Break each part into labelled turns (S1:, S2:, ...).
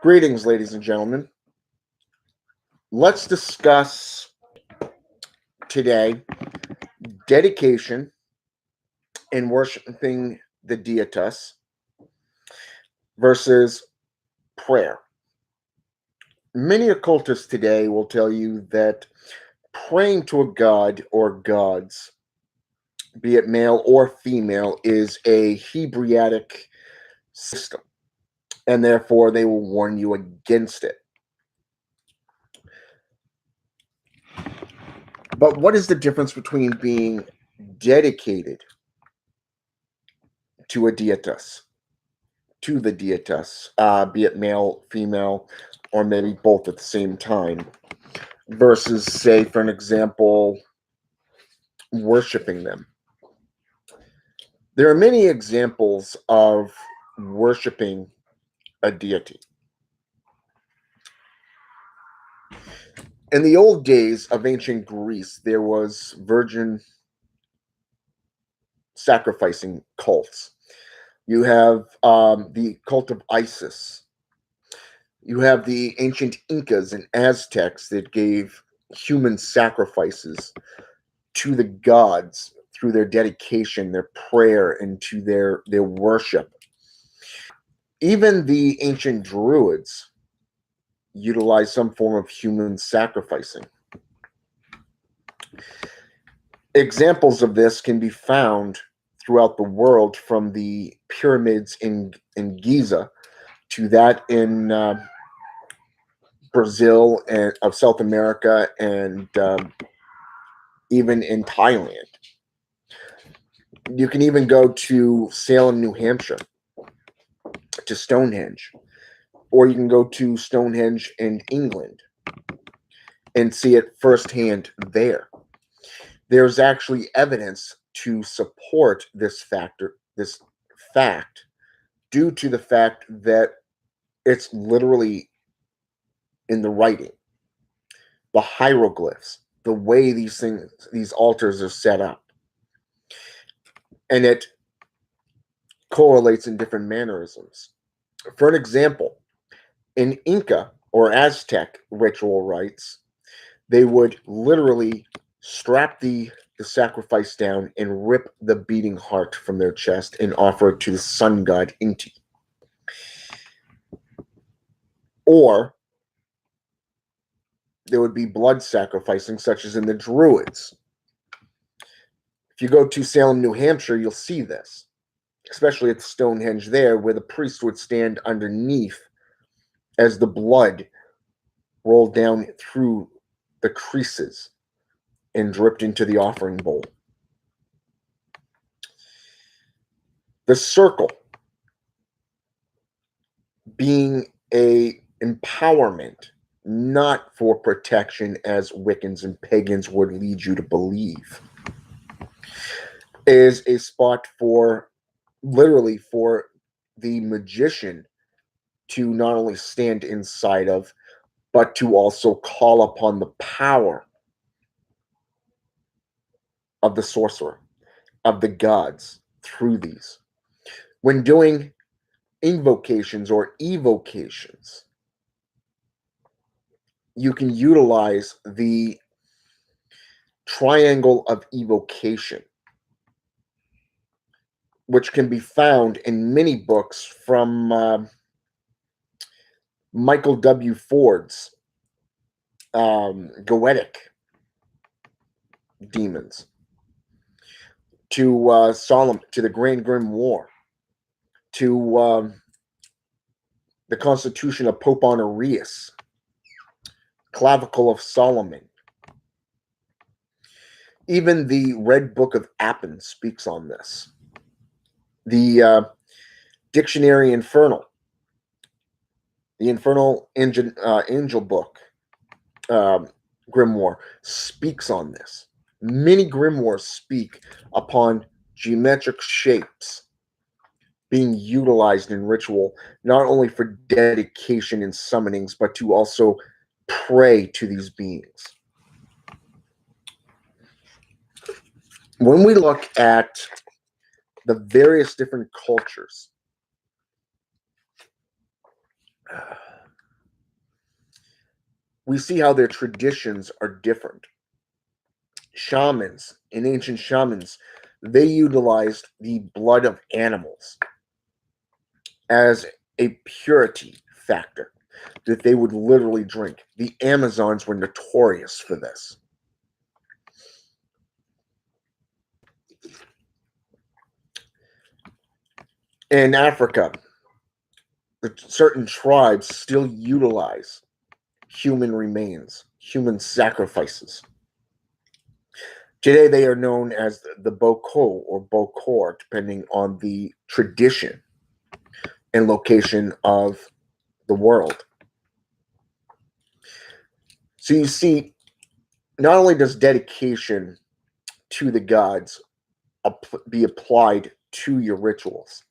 S1: Greetings, ladies and gentlemen. Let's discuss today dedication and worshiping the Deitus versus prayer. Many occultists today will tell you that praying to a god or gods, be it male or female, is a Hebraic system, and therefore they will warn you against it. But what is the difference between being dedicated to a Deitus, to the Deitus, be it male, female, or maybe both at the same time, versus, say, for an example, worshiping them? There are many examples of worshiping a deity. In the old days of ancient Greece, there was virgin sacrificing cults. You have the cult of Isis. You have the ancient Incas and Aztecs that gave human sacrifices to the gods through their dedication, their prayer, and to their worship. Even the ancient Druids utilized some form of human sacrificing. Examples of this can be found throughout the world, from the pyramids in Giza to that in Brazil and of South America, and even in Thailand. You can even go to Salem, New Hampshire, to Stonehenge, or you can go to Stonehenge in England and see it firsthand there. There's actually evidence to support this fact, due to the fact that it's literally in the writing, the hieroglyphs, the way these altars are set up, and it correlates in different mannerisms. For an example, in Inca or Aztec ritual rites, they would literally strap the sacrifice down and rip the beating heart from their chest and offer it to the sun god Inti. Or there would be blood sacrificing, such as in the Druids. If you go to Salem, New Hampshire, you'll see this, especially at Stonehenge there, where the priest would stand underneath as the blood rolled down through the creases and dripped into the offering bowl. The circle being a empowerment, not for protection, as Wiccans and pagans would lead you to believe, is a spot for, literally, for the magician to not only stand inside of, but to also call upon the power of the sorcerer, of the gods, through these. When doing invocations or evocations, you can utilize the triangle of evocation, which can be found in many books from Michael W. Ford's Goetic demons to Solomon, to the Grand Grim War, to the Constitution of Pope Honorius, Clavicle of Solomon. Even the Red Book of Appin speaks on this. The Dictionary Infernal, the Infernal Angel Book, Grimoire, speaks on this. Many grimoires speak upon geometric shapes being utilized in ritual, not only for dedication and summonings, but to also pray to these beings. When we look at the various different cultures, we see how their traditions are different. Shamans, in ancient shamans, they utilized the blood of animals as a purity factor that they would literally drink. The Amazons were notorious for this. In Africa, certain tribes still utilize human remains, human sacrifices. Today, they are known as the Boko or Bokor, depending on the tradition and location of the world. So you see, not only does dedication to the gods be applied to your rituals,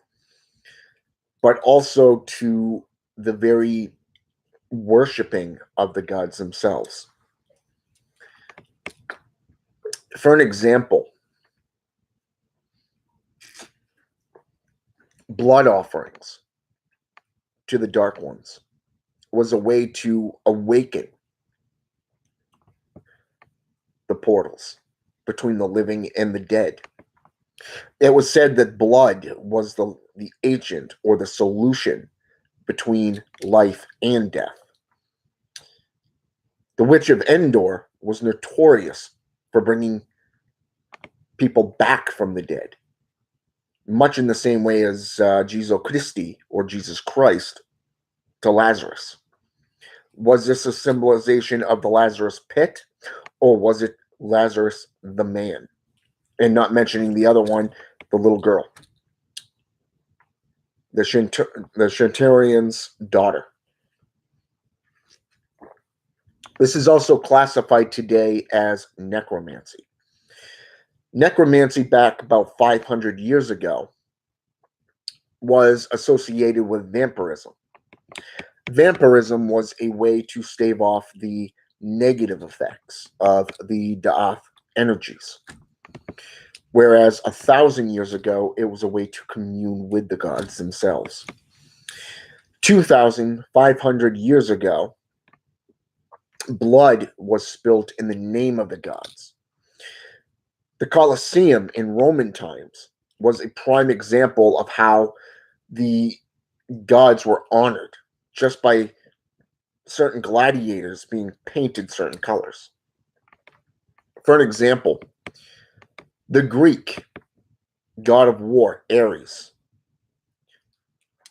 S1: but also to the very worshiping of the gods themselves. For an example, blood offerings to the Dark Ones was a way to awaken the portals between the living and the dead. It was said that blood was the agent or the solution between life and death. The Witch of Endor was notorious for bringing people back from the dead, much in the same way as Jesus Christi or Jesus Christ to Lazarus. Was this a symbolization of the Lazarus pit, or was it Lazarus the man? And not mentioning the other one, the little girl, the Shantarian's daughter. This is also classified today as necromancy. Necromancy back about 500 years ago was associated with vampirism. Vampirism was a way to stave off the negative effects of the Da'ath energies. Whereas 1,000 years ago, it was a way to commune with the gods themselves. 2,500 years ago, blood was spilt in the name of the gods. The Colosseum in Roman times was a prime example of how the gods were honored just by certain gladiators being painted certain colors. For an example, the Greek god of war, Ares.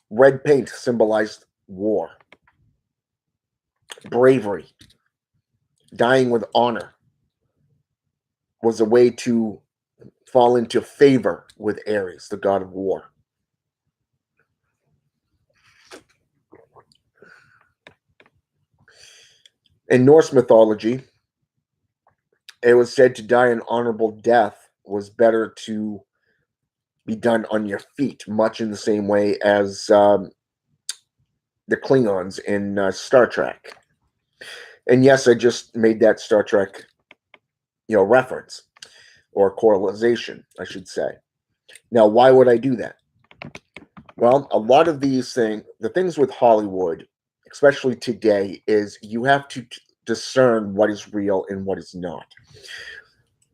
S1: Red paint symbolized war, bravery, dying with honor was a way to fall into favor with Ares, the god of war. In Norse mythology, it was said to die an honorable death was better to be done on your feet, much in the same way as the Klingons in Star Trek. And yes, I just made that Star Trek, reference or correlation, I should say. Now, why would I do that? Well, a lot of these things, the things with Hollywood, especially today, is you have to discern what is real and what is not.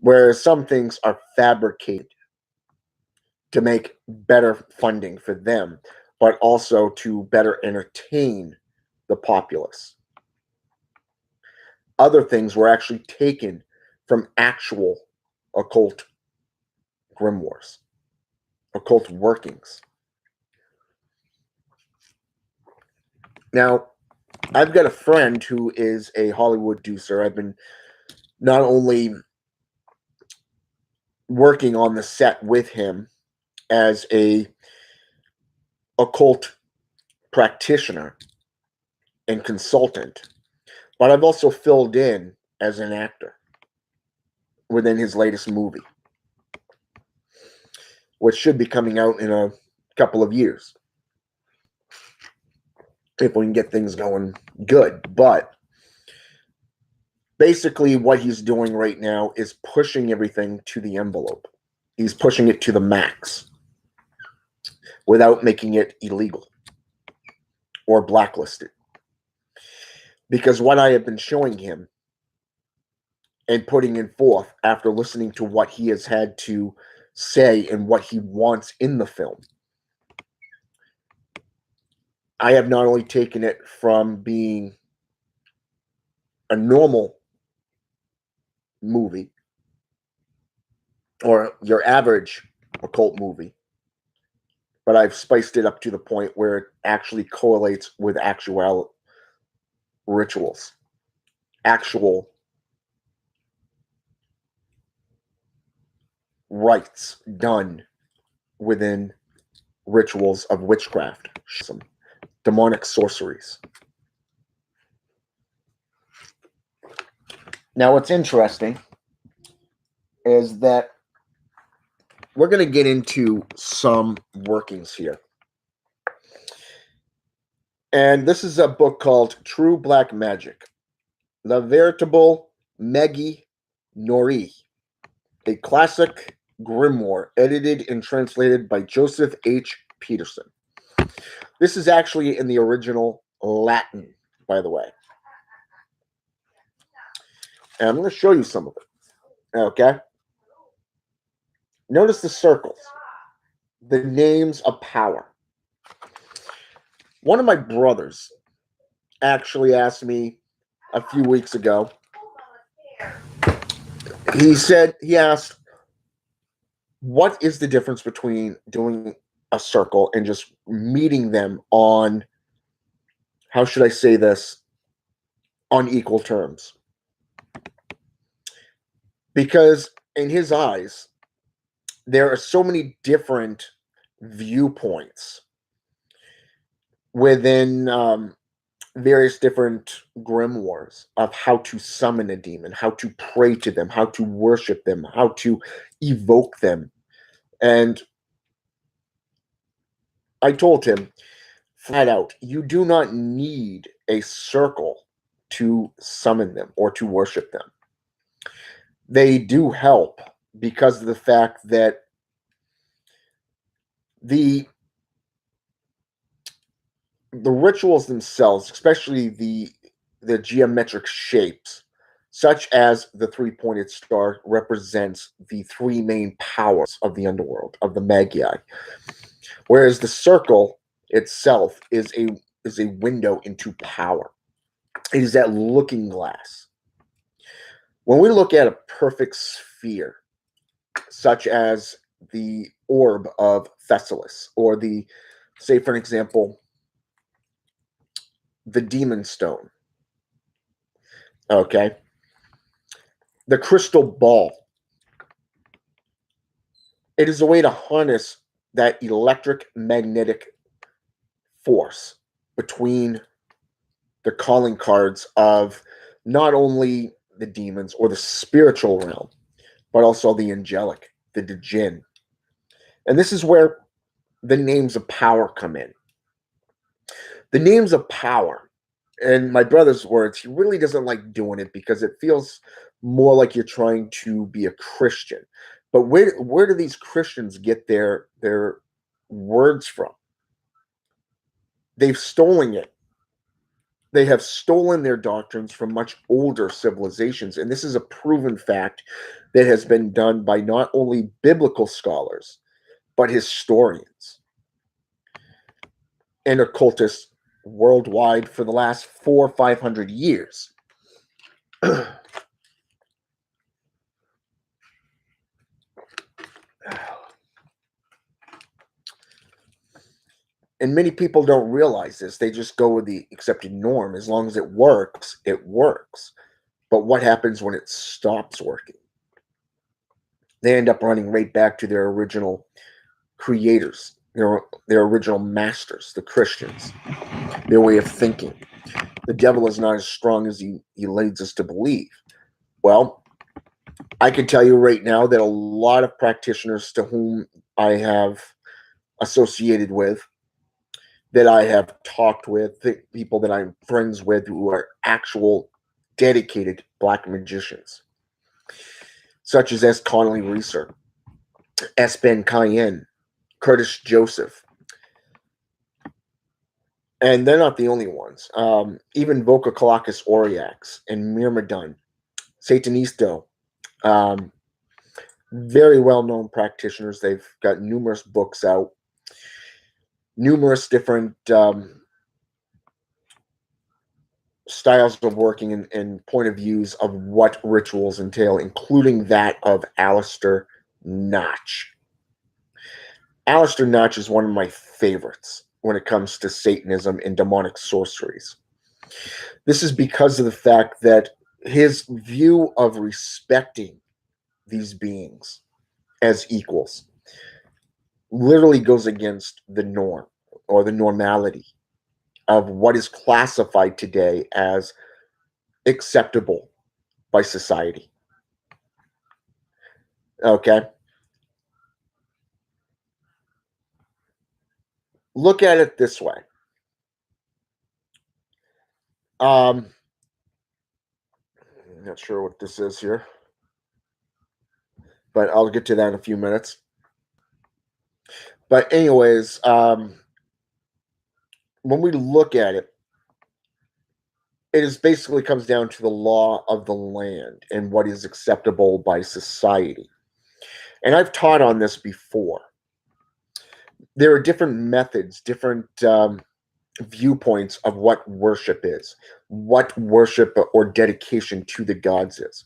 S1: Whereas some things are fabricated to make better funding for them, but also to better entertain the populace. Other things were actually taken from actual occult grimoires, occult workings. Now, I've got a friend who is a Hollywood producer. I've been not only working on the set with him as a occult practitioner and consultant, but I've also filled in as an actor within his latest movie, which should be coming out in a couple of years if we can get things going good. But basically what he's doing right now is pushing everything to the envelope. He's pushing it to the max without making it illegal or blacklisted. Because what I have been showing him and putting in forth after listening to what he has had to say and what he wants in the film, I have not only taken it from being a normal movie or your average occult movie, but I've spiced it up to the point where it actually correlates with actual rituals, actual rites done within rituals of witchcraft, some demonic sorceries. Now, what's interesting is that we're going to get into some workings here. And this is a book called True Black Magic, La Veritable Megi Nori, a classic grimoire edited and translated by Joseph H. Peterson. This is actually in the original Latin, by the way. And I'm going to show you some of it. Okay? Notice the circles, the names of power. One of my brothers actually asked me a few weeks ago. He asked, what is the difference between doing a circle and just meeting them on, how should I say this, on equal terms? Because in his eyes, there are so many different viewpoints within various different grimoires of how to summon a demon, how to pray to them, how to worship them, how to evoke them. And I told him flat out, you do not need a circle to summon them or to worship them. They do help because of the fact that the rituals themselves, especially the geometric shapes, such as the three-pointed star, represents the three main powers of the underworld, of the Magi, whereas the circle itself is a window into power. It is that looking glass. When we look at a perfect sphere, such as the orb of Thessalis, or the, say for an example, the demon stone, okay, the crystal ball, it is a way to harness that electric magnetic force between the calling cards of not only the demons or the spiritual realm, but also the angelic, the jinn. And this is where the names of power come in. The names of power, in my brother's words, he really doesn't like doing it because it feels more like you're trying to be a Christian. But where do these Christians get their words from? They've stolen it. They have stolen their doctrines from much older civilizations. And this is a proven fact that has been done by not only biblical scholars, but historians and occultists worldwide for the last 400 or 500 years. And many people don't realize this. They just go with the accepted norm. As long as it works, it works. But what happens when it stops working? They end up running right back to their original creators, their original masters, the Christians, their way of thinking. The devil is not as strong as he leads us to believe. Well, I can tell you right now that a lot of practitioners to whom I have associated with, that I have talked with, the people that I'm friends with who are actual dedicated black magicians, such as S. Connolly Reeser, S. Ben Cayenne, Curtis Joseph, And they're not the only ones. Even Vococolacus aureax and Myrmidon, Satanisto, um, very well-known practitioners. They've got numerous books out, numerous different styles of working and point of views of what rituals entail, including that of Alistair Notch. Alistair Notch is one of my favorites when it comes to Satanism and demonic sorceries. This is because of the fact that his view of respecting these beings as equals literally goes against the norm or the normality of what is classified today as acceptable by society. Okay? Look at it this way. I'm not sure what this is here, but I'll get to that in a few minutes. But anyways, when we look at it, it is basically comes down to the law of the land and what is acceptable by society. And I've taught on this before. There are different methods, different viewpoints of what worship is, what worship or dedication to the gods is.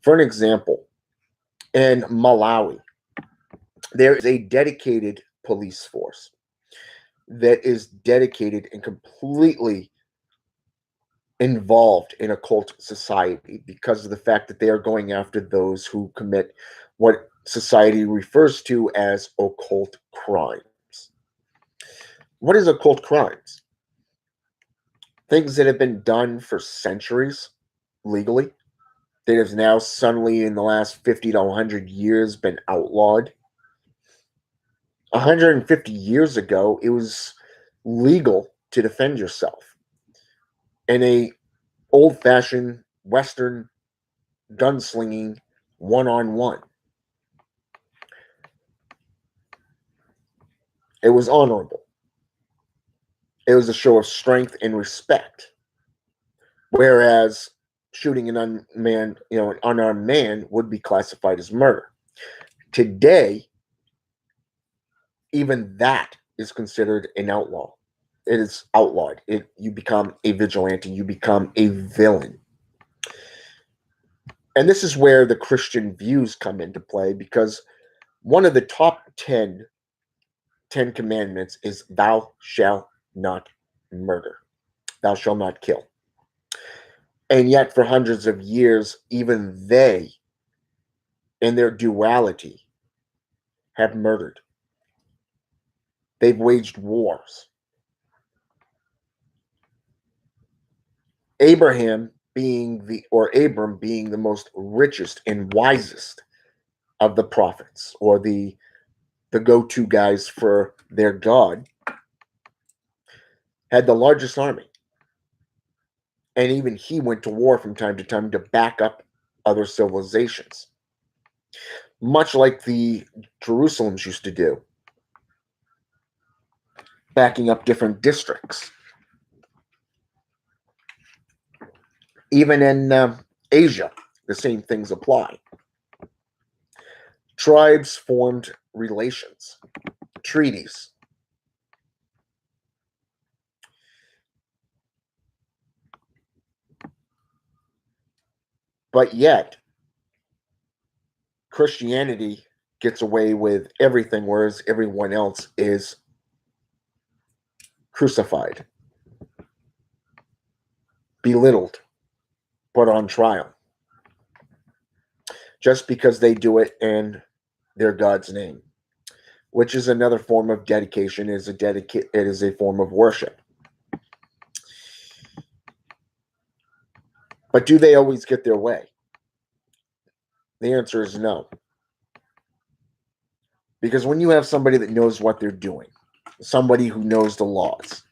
S1: For an example, in Malawi, there is a dedicated police force that is dedicated and completely involved in occult society because of the fact that they are going after those who commit what society refers to as occult crimes. What is occult crimes? Things that have been done for centuries legally, that have now suddenly in the last 50 to 100 years been outlawed. 150 years ago, it was legal to defend yourself in a old-fashioned Western gunslinging one-on-one. It was honorable. It was a show of strength and respect. Whereas shooting an unarmed man would be classified as murder. Today, even that is considered an outlaw. It is outlawed. You become a vigilante. You become a villain. And this is where the Christian views come into play, because one of the top 10 commandments is thou shalt not murder. Thou shalt not kill. And yet for hundreds of years, even they, in their duality, have murdered. They've waged wars. Abram being the most richest and wisest of the prophets, or the go-to guys for their God, had the largest army. And even he went to war from time to time to back up other civilizations. Much like the Jerusalems used to do, backing up different districts. Even in Asia, the same things apply. Tribes formed relations, treaties. But yet, Christianity gets away with everything, whereas everyone else is crucified, belittled, put on trial, just because they do it in their God's name, which is another form of dedication. It is a form of worship. But do they always get their way? The answer is no. Because when you have somebody that knows what they're doing, somebody who knows the laws,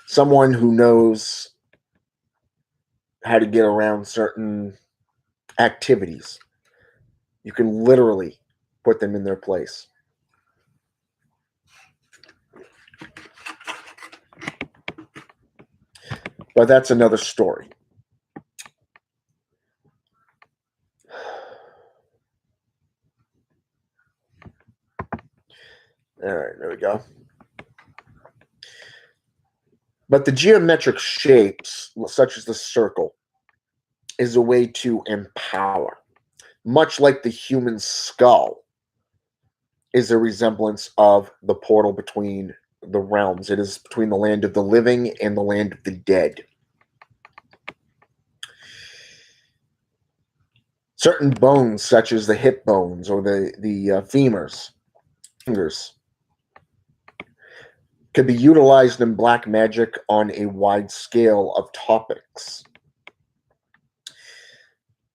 S1: someone who knows how to get around certain activities, you can literally put them in their place. But that's another story. All right, there we go. But the geometric shapes, such as the circle, is a way to empower. Much like the human skull is a resemblance of the portal between the realms. It is between the land of the living and the land of the dead. Certain bones, such as the hip bones or the femurs, fingers, can be utilized in black magic on a wide scale of topics.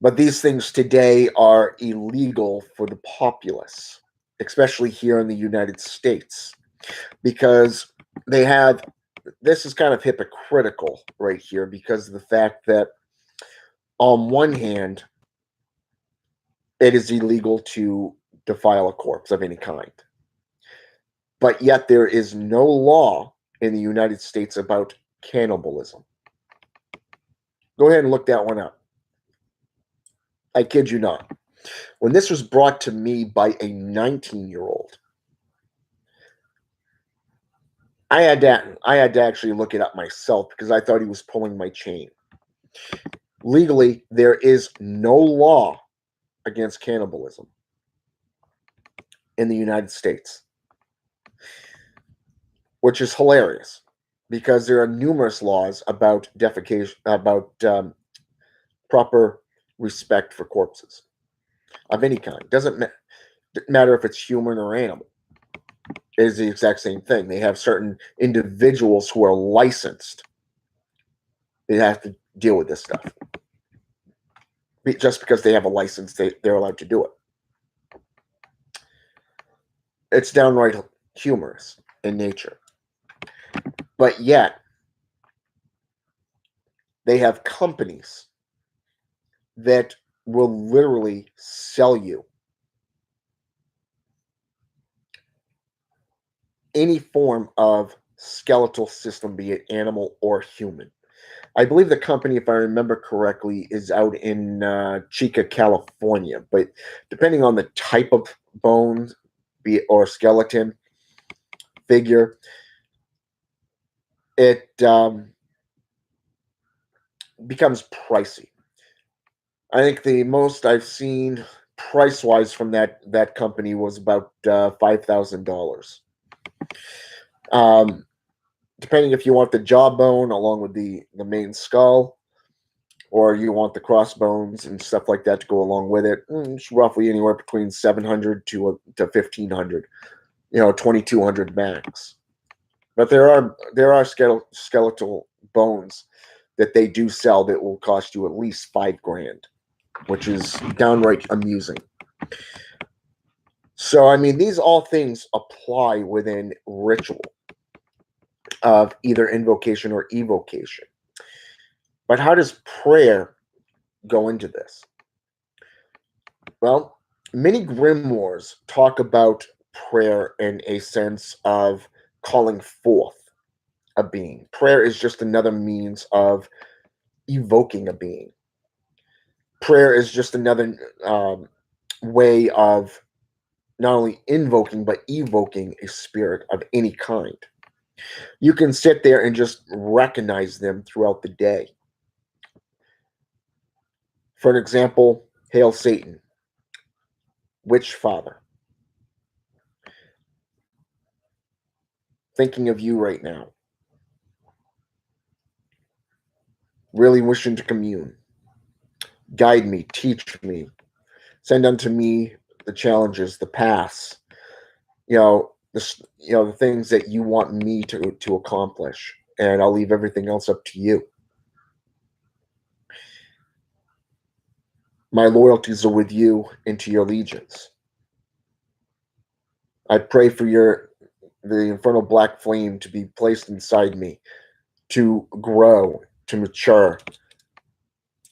S1: But these things today are illegal for the populace, especially here in the United States, because they have, this is kind of hypocritical right here because of the fact that on one hand, it is illegal to defile a corpse of any kind. But yet there is no law in the United States about cannibalism. Go ahead and look that one up. I kid you not. When this was brought to me by a 19-year-old, I had to actually look it up myself because I thought he was pulling my chain. Legally, there is no law against cannibalism in the United States, which is hilarious because there are numerous laws about defecation, about proper respect for corpses of any kind. Doesn't matter if it's human or animal. It is the exact same thing. They have certain individuals who are licensed. They have to deal with this stuff. Just because they have a license, they're allowed to do it. It's downright humorous in nature. But yet, they have companies that will literally sell you any form of skeletal system, be it animal or human. I believe the company, if I remember correctly, is out in Chica, California. But depending on the type of bones, be it or skeleton, figure, it becomes pricey. I think the most I've seen price-wise from that company was about $5,000. Depending if you want the jawbone along with the main skull, or you want the crossbones and stuff like that to go along with it, it's roughly anywhere between $700 to $1,500, 2,200 max. But there are skeletal bones that they do sell that will cost you at least $5,000, which is downright amusing. So, I mean, these all things apply within ritual of either invocation or evocation. But how does prayer go into this? Well, many grimoires talk about prayer in a sense of calling forth a being. Prayer is just another means of evoking a being. Prayer is just another way of not only invoking but evoking a spirit of any kind. You can sit there and just recognize them throughout the day. For an example, Hail Satan, Witch Father. Thinking of you right now. Really wishing to commune. Guide me, teach me. Send unto me the challenges, the paths, the things that you want me to accomplish, and I'll leave everything else up to you. My loyalties are with you and to your legions. I pray for the infernal black flame to be placed inside me, to grow, to mature,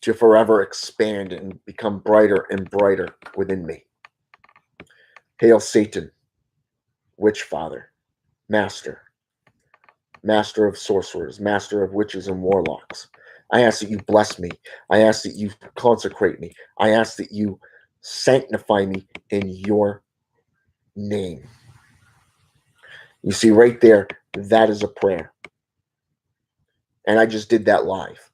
S1: to forever expand and become brighter and brighter within me. Hail Satan, Witch Father, Master. Master of sorcerers, master of witches and warlocks. I ask that you bless me. I ask that you consecrate me. I ask that you sanctify me in your name. You see, right there, that is a prayer. And I just did that live.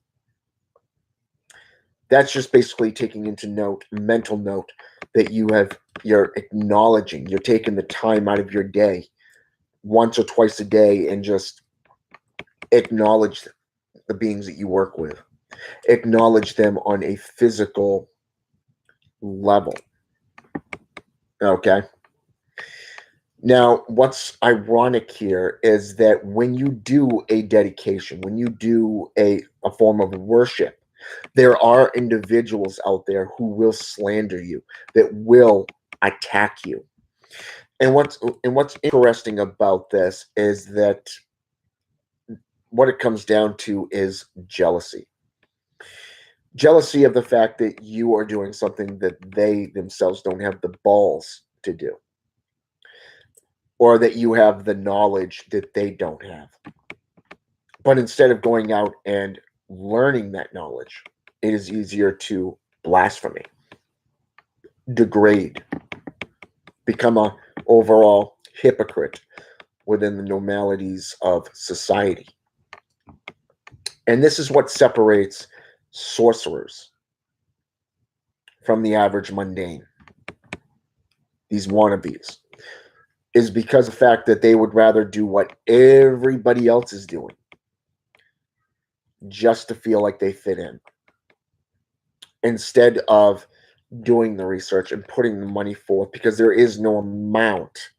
S1: That's just basically taking into mental note, that you're acknowledging, you're taking the time out of your day once or twice a day and just acknowledge the beings that you work with. Acknowledge them on a physical level. Okay? Now, what's ironic here is that when you do a dedication, when you do a form of worship, there are individuals out there who will slander you, that will attack you. And what's interesting about this is that what it comes down to is jealousy. Jealousy of the fact that you are doing something that they themselves don't have the balls to do, or that you have the knowledge that they don't have. But instead of going out and learning that knowledge, it is easier to blaspheme, degrade, become a overall hypocrite within the normalities of society. And this is what separates sorcerers from the average mundane, these wannabes, is because of the fact that they would rather do what everybody else is doing just to feel like they fit in, instead of doing the research and putting the money forth, because there is no amount,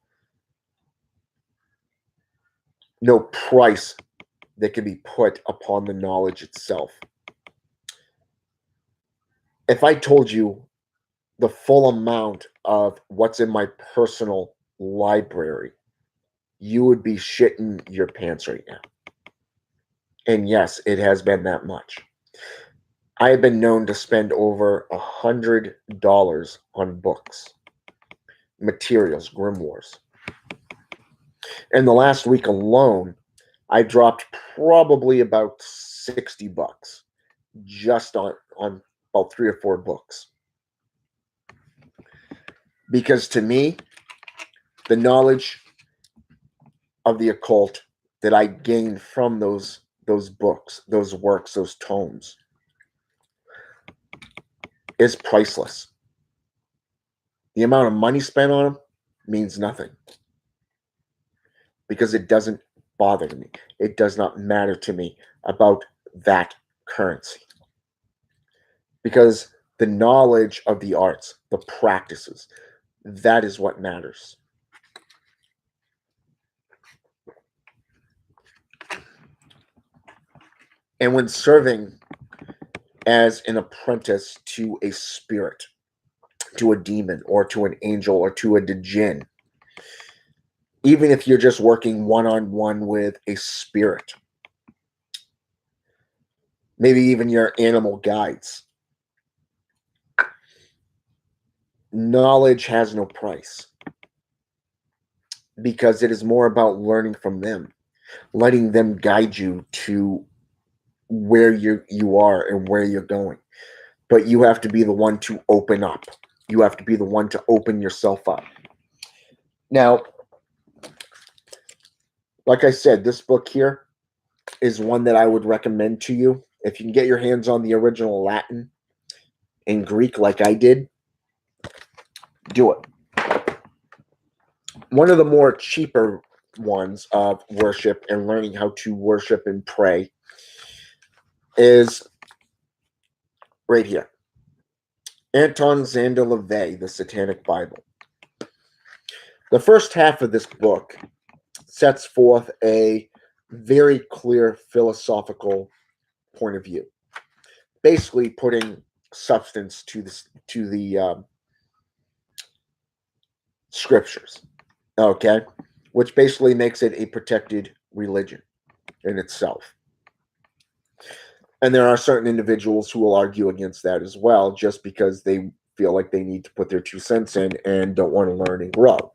S1: no price that can be put upon the knowledge itself. If I told you the full amount of what's in my personal library, you would be shitting your pants right now. And yes, it has been that much. I have been known to spend over $100 on books, materials, grimoires. In the last week alone, I dropped probably about $60 just on about 3 or 4 books. Because to me, the knowledge of the occult that I gained from those books, those works, those tomes, is priceless. The amount of money spent on them means nothing, because it doesn't bother me. It does not matter to me about that currency. Because the knowledge of the arts, the practices, that is what matters. And when serving as an apprentice to a spirit, to a demon, or to an angel, or to a djinn, even if you're just working one-on-one with a spirit, maybe even your animal guides, knowledge has no price, because it is more about learning from them, letting them guide you to where you are and where you're going. But you have to be the one to open up. You have to be the one to open yourself up. Now, like I said, this book here is one that I would recommend to you. If you can get your hands on the original Latin and Greek like I did, do it. One of the more cheaper ones of worship and learning how to worship and pray is right here. Anton Zander LaVey, The Satanic Bible. The first half of this book sets forth a very clear philosophical point of view, basically putting substance to the scriptures, okay, which basically makes it a protected religion in itself. And there are certain individuals who will argue against that as well, just because they feel like they need to put their 2 cents in and don't want to learn and grow.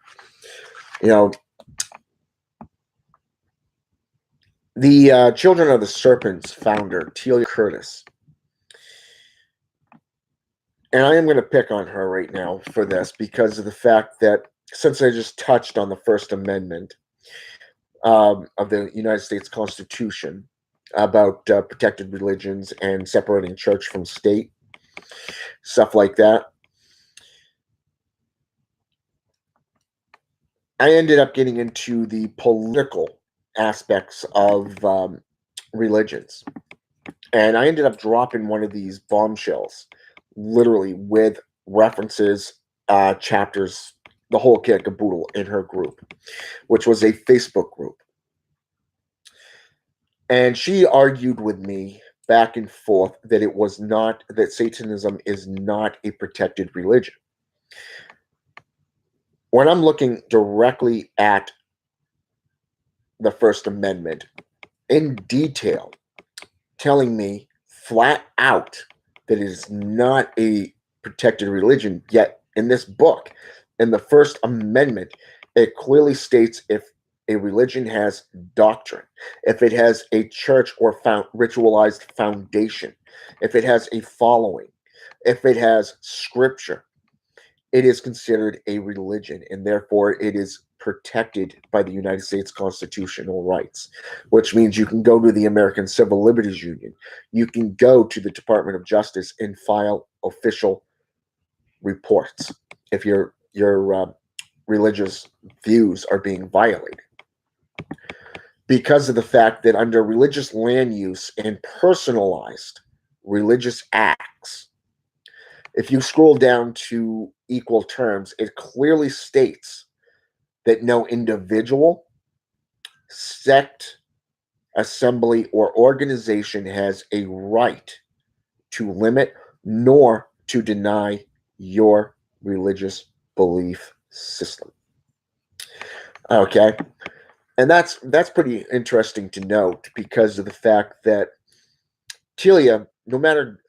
S1: You know, The Children of the Serpent's founder, Telia Curtis, and I am going to pick on her right now for this because of the fact that since I just touched on the First Amendment of the United States Constitution about protected religions and separating church from state, stuff like that, I ended up getting into the political aspects of religions. And I ended up dropping one of these bombshells, literally with references, chapters, the whole kit caboodle in her group, which was a Facebook group. And she argued with me back and forth that it was not, that Satanism is not a protected religion. When I'm looking directly at the First Amendment in detail, telling me flat out that it is not a protected religion, yet in this book, in the First Amendment, it clearly states if a religion has doctrine, if it has a church or ritualized foundation, if it has a following, if it has scripture, it is considered a religion, and therefore it is protected by the United States constitutional rights, which means you can go to the American Civil Liberties Union, you can go to the Department of Justice and file official reports if your religious views are being violated. Because of the fact that under religious land use and personalized religious acts, if you scroll down to equal terms, it clearly states that no individual, sect, assembly, or organization has a right to limit nor to deny your religious belief system. Okay? And that's pretty interesting to note because of the fact that Telia, no matter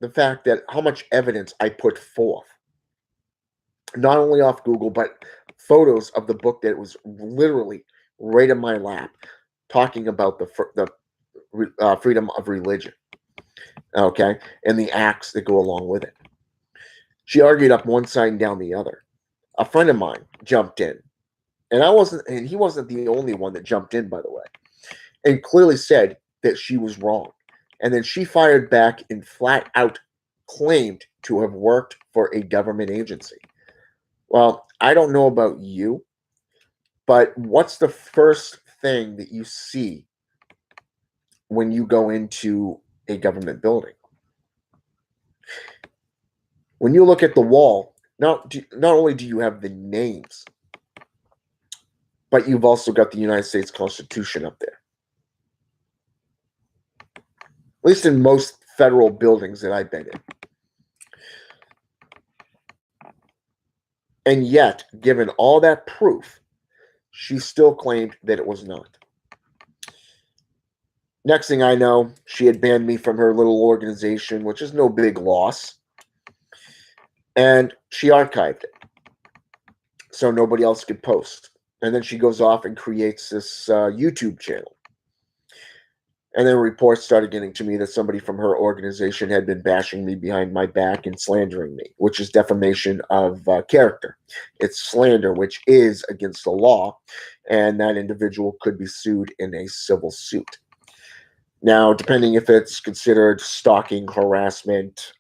S1: the fact that how much evidence I put forth, not only off Google, but photos of the book that was literally right in my lap, talking about the freedom of religion, okay, and the acts that go along with it. She argued up one side and down the other. A friend of mine jumped in, and he wasn't the only one that jumped in, by the way, and clearly said that she was wrong. And then she fired back and flat out claimed to have worked for a government agency. Well, I don't know about you, but what's the first thing that you see when you go into a government building? When you look at the wall, not only do you have the names, but you've also got the United States Constitution up there. At least in most federal buildings that I've been in. And yet, given all that proof, she still claimed that it was not. Next thing I know, she had banned me from her little organization, which is no big loss. And she archived it so nobody else could post. And then she goes off and creates this YouTube channel. And then reports started getting to me that somebody from her organization had been bashing me behind my back and slandering me, which is defamation of character. It's slander, which is against the law, and that individual could be sued in a civil suit. Now, depending if it's considered stalking, harassment,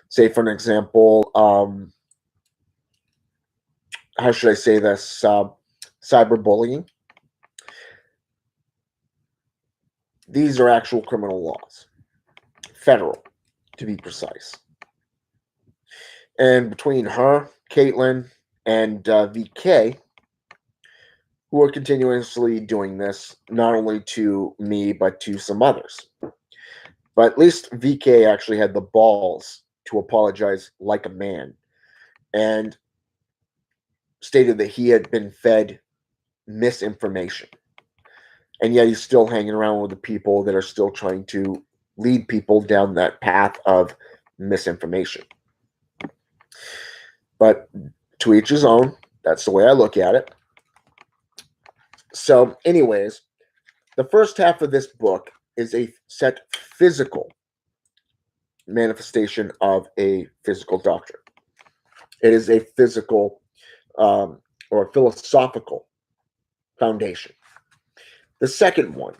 S1: say for an example, how should I say this, cyberbullying. These are actual criminal laws, federal, to be precise. And between her, Caitlin, and VK, who are continuously doing this, not only to me, but to some others. But at least VK actually had the balls to apologize like a man and stated that he had been fed misinformation. And yet he's still hanging around with the people that are still trying to lead people down that path of misinformation. But to each his own. That's the way I look at it. So, anyways, The first half of this book is a set physical manifestation of a physical doctrine. It is a physical or philosophical foundation. The second one,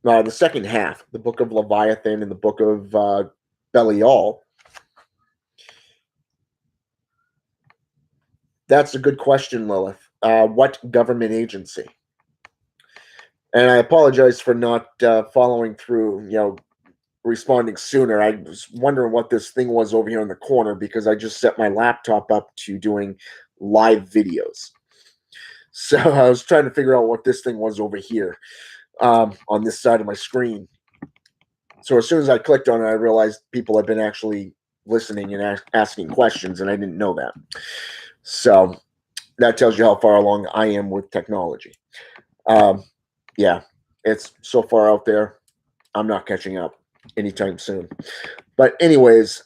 S1: the second half, the book of Leviathan and the book of Belial, that's a good question, Lilith. What government agency? And I apologize for not following through, responding sooner. I was wondering what this thing was over here in the corner because I just set my laptop up to doing live videos. So I was trying to figure out what this thing was over here on this side of my screen. So as soon as I clicked on it, I realized people have been actually listening and asking questions, and I didn't know that. So that tells you how far along I am with technology. Yeah, it's so far out there. I'm not catching up anytime soon. But anyways,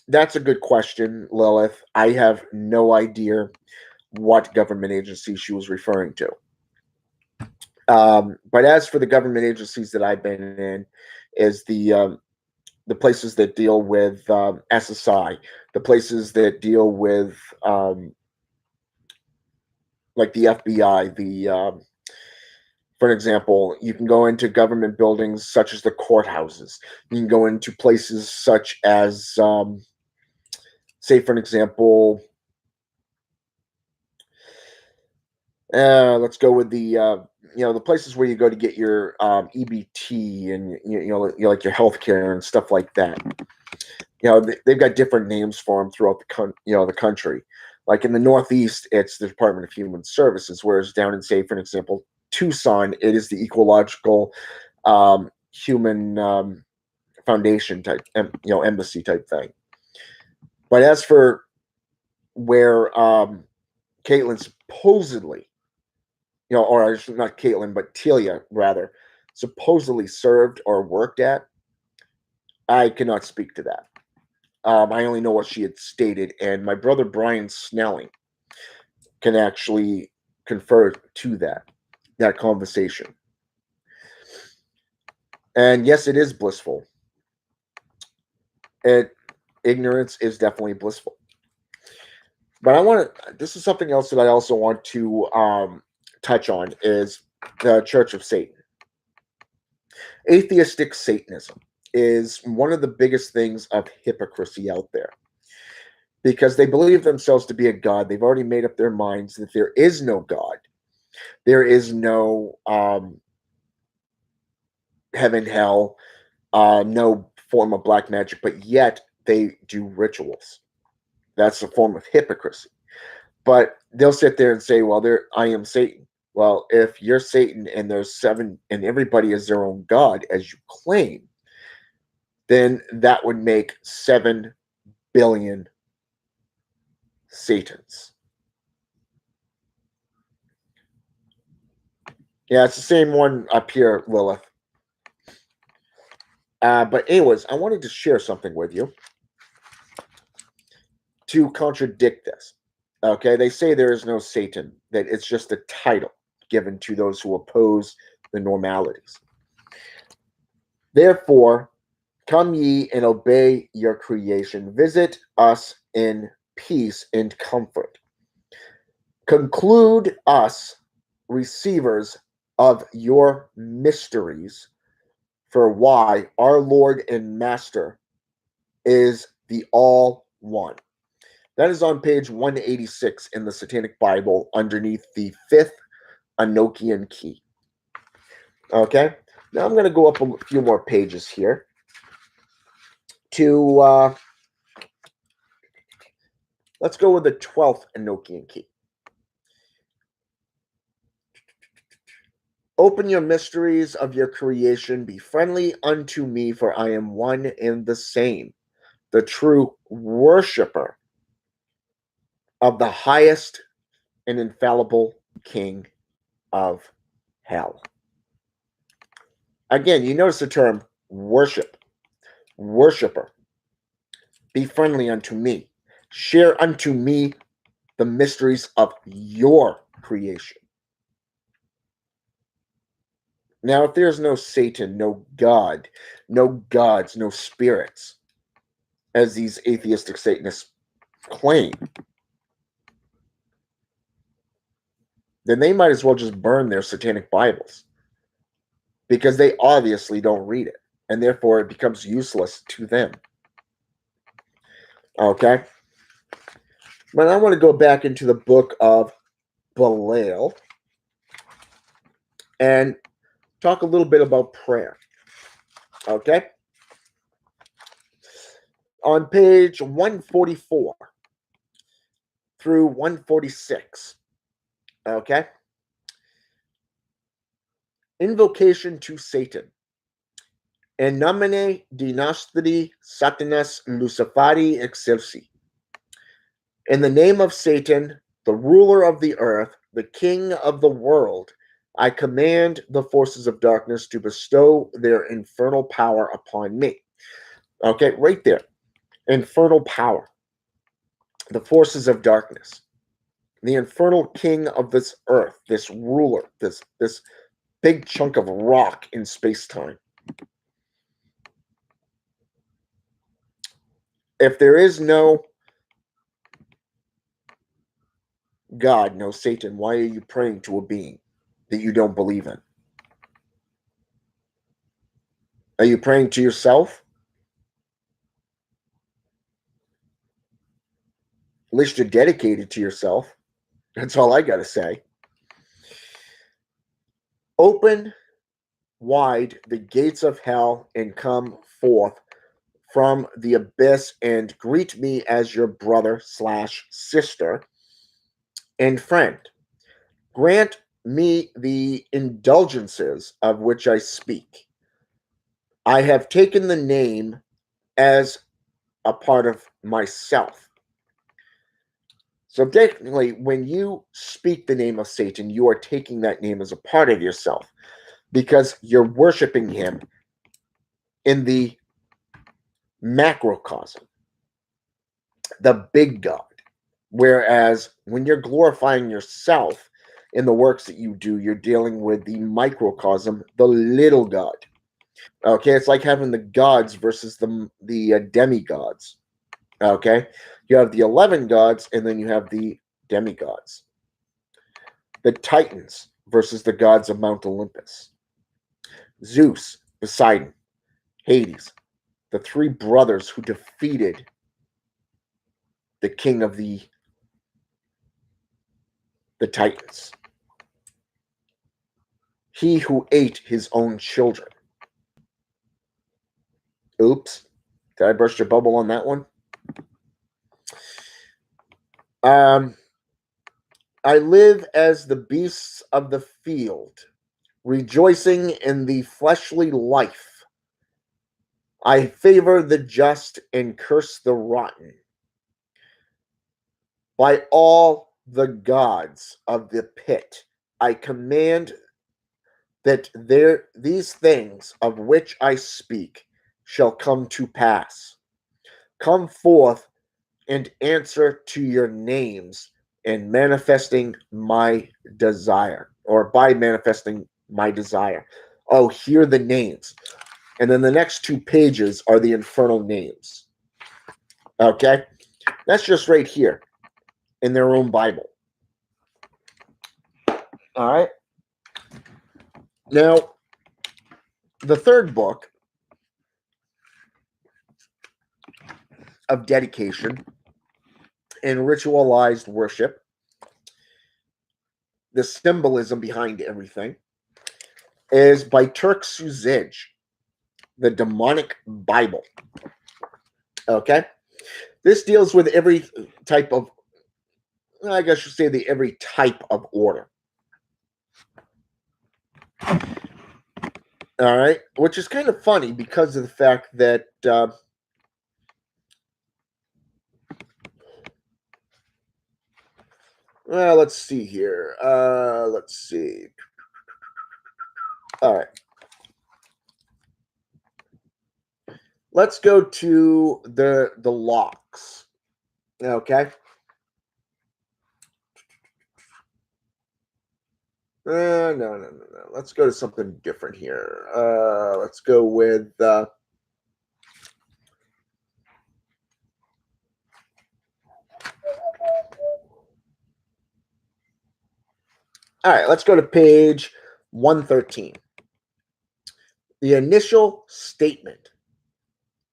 S1: that's a good question, Lilith. I have no idea what government agency she was referring to. But as for the government agencies that I've been in, is the places that deal with SSI, the places that deal with like the FBI, for example, you can go into government buildings such as the courthouses. You can go into places such as, say, for example, let's go with the places where you go to get your EBT and like your healthcare and stuff like that. They've got different names for them throughout the country. Like in the Northeast, it's the Department of Human Services, whereas down in, say, for example, Tucson, it is the Ecological Human Foundation type, embassy type thing. But as for where Caitlin supposedly, or not Caitlin, but Telia rather, supposedly served or worked at, I cannot speak to that. I only know what she had stated, and my brother Brian Snelling can actually confer to that conversation. And yes, it is blissful. Ignorance is definitely blissful. But this is something else that I also want to touch on, is the Church of Satan. Atheistic Satanism is one of the biggest things of hypocrisy out there, because they believe themselves to be a god. They've already made up their minds that there is no God. There is no heaven, hell, no form of black magic, but yet they do rituals. That's a form of hypocrisy. But they'll sit there and say, well, I am Satan. Well, if you're Satan and there's 7 and everybody is their own god, as you claim, then that would make 7 billion Satans. Yeah, it's the same one up here, Lilith. But anyways, I wanted to share something with you to contradict this. Okay, they say there is no Satan, that it's just a title given to those who oppose the normalities. Therefore, come ye and obey your creation. Visit us in peace and comfort. Conclude us receivers of your mysteries, for why our Lord and Master is the all one. That is on page 186 in the Satanic Bible, underneath the 5th Enochian key. Okay, now I'm going to go up a few more pages here to, let's go with the 12th Enochian key. Open your mysteries of your creation, be friendly unto me, for I am one and the same, the true worshiper of the highest and infallible King of hell. Again, you notice the term worship, worshiper. Be friendly unto me. Share unto me the mysteries of your creation. Now, if there's no Satan, no God, no gods, no spirits, as these atheistic Satanists claim, then they might as well just burn their satanic Bibles because they obviously don't read it, and therefore it becomes useless to them. Okay? But I want to go back into the book of Belial and talk a little bit about prayer. Okay? On page 144 through 146. Okay? Invocation to Satan. En nomine Dinastri Satanas Luciferi Excelsi. In the name of Satan, the ruler of the earth, the king of the world, I command the forces of darkness to bestow their infernal power upon me. Okay, right there. Infernal power. The forces of darkness. The infernal king of this earth, this ruler, this big chunk of rock in space-time. If there is no God, no Satan, why are you praying to a being that you don't believe in? Are you praying to yourself? At least you're dedicated to yourself. That's all I got to say. Open wide the gates of hell and come forth from the abyss and greet me as your brother / sister and friend. Grant me the indulgences of which I speak. I have taken the name as a part of myself. So technically, when you speak the name of Satan, you are taking that name as a part of yourself because you're worshiping him in the macrocosm, the big God. Whereas when you're glorifying yourself in the works that you do, you're dealing with the microcosm, the little God. Okay, it's like having the gods versus the demigods. Okay, you have the 11 gods, and then you have the demigods. The Titans versus the gods of Mount Olympus. Zeus, Poseidon, Hades, the three brothers who defeated the king of the Titans. He who ate his own children. Oops. Did I burst your bubble on that one? I live as the beasts of the field, rejoicing in the fleshly life. I favor the just and curse the rotten. By all the gods of the pit, I command that these things of which I speak shall come to pass. Come forth and answer to your names in manifesting my desire, or by manifesting my desire. Oh, hear the names. And then the next 2 pages are the infernal names. Okay? That's just right here in their own Bible. All right? Now, the third book of dedication and ritualized worship, the symbolism behind everything, is by Turk Suzij, the Demonic Bible. Okay? This deals with every type of, I guess you say every type of order. All right? Which is kind of funny because of the fact that well, let's see here. Let's see. All right. Let's go to the locks. Okay. No. Let's go to something different here. Let's go with all right, let's go to page 113. The initial statement.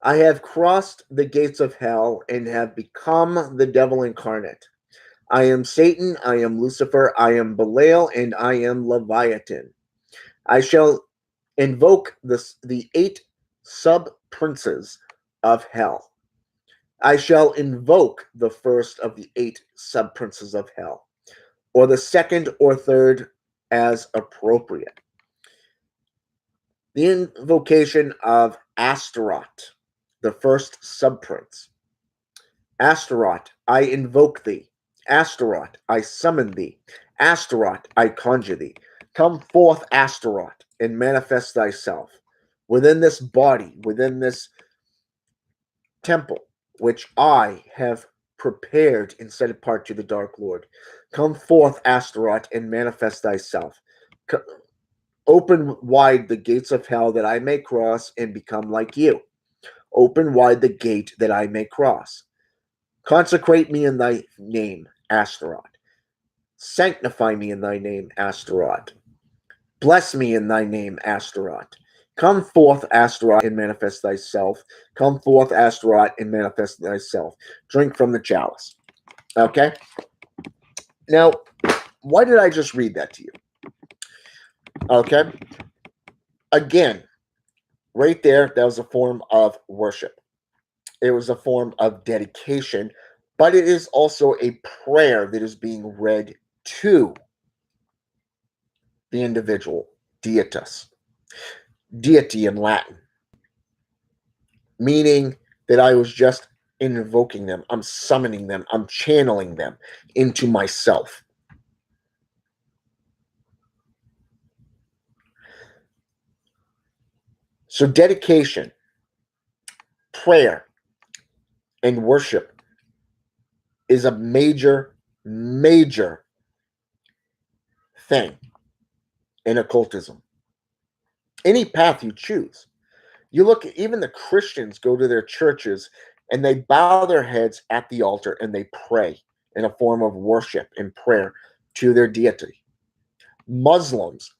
S1: I have crossed the gates of hell and have become the devil incarnate. I am Satan, I am Lucifer, I am Belial, and I am Leviathan. I shall invoke the 8 sub princes of hell. I shall invoke the first of the 8 sub princes of hell, or the second or third as appropriate. The invocation of Astaroth, the first sub prince. Astaroth, I invoke thee. Astaroth, I summon thee. Astaroth, I conjure thee. Come forth, Astaroth, and manifest thyself within this body, within this temple, which I have prepared and set apart to the Dark Lord. Come forth, Astaroth, and manifest thyself. Open wide the gates of hell that I may cross and become like you. Open wide the gate that I may cross. Consecrate me in thy name, Astaroth. Sanctify me in thy name, Astaroth. Bless me in thy name, Astaroth. Come forth, Astaroth, and manifest thyself. Come forth, Astaroth, and manifest thyself. Drink from the chalice. Okay? Now, why did I just read that to you? Okay? Again, right there, that was a form of worship. It was a form of dedication, but it is also a prayer that is being read to the individual, Deitus, deity in Latin, meaning that I was just invoking them, I'm summoning them, I'm channeling them into myself. So, dedication, prayer, and worship is a major, major thing in occultism. Any path you choose. You look, even the Christians go to their churches and they bow their heads at the altar and they pray in a form of worship and prayer to their deity. Muslims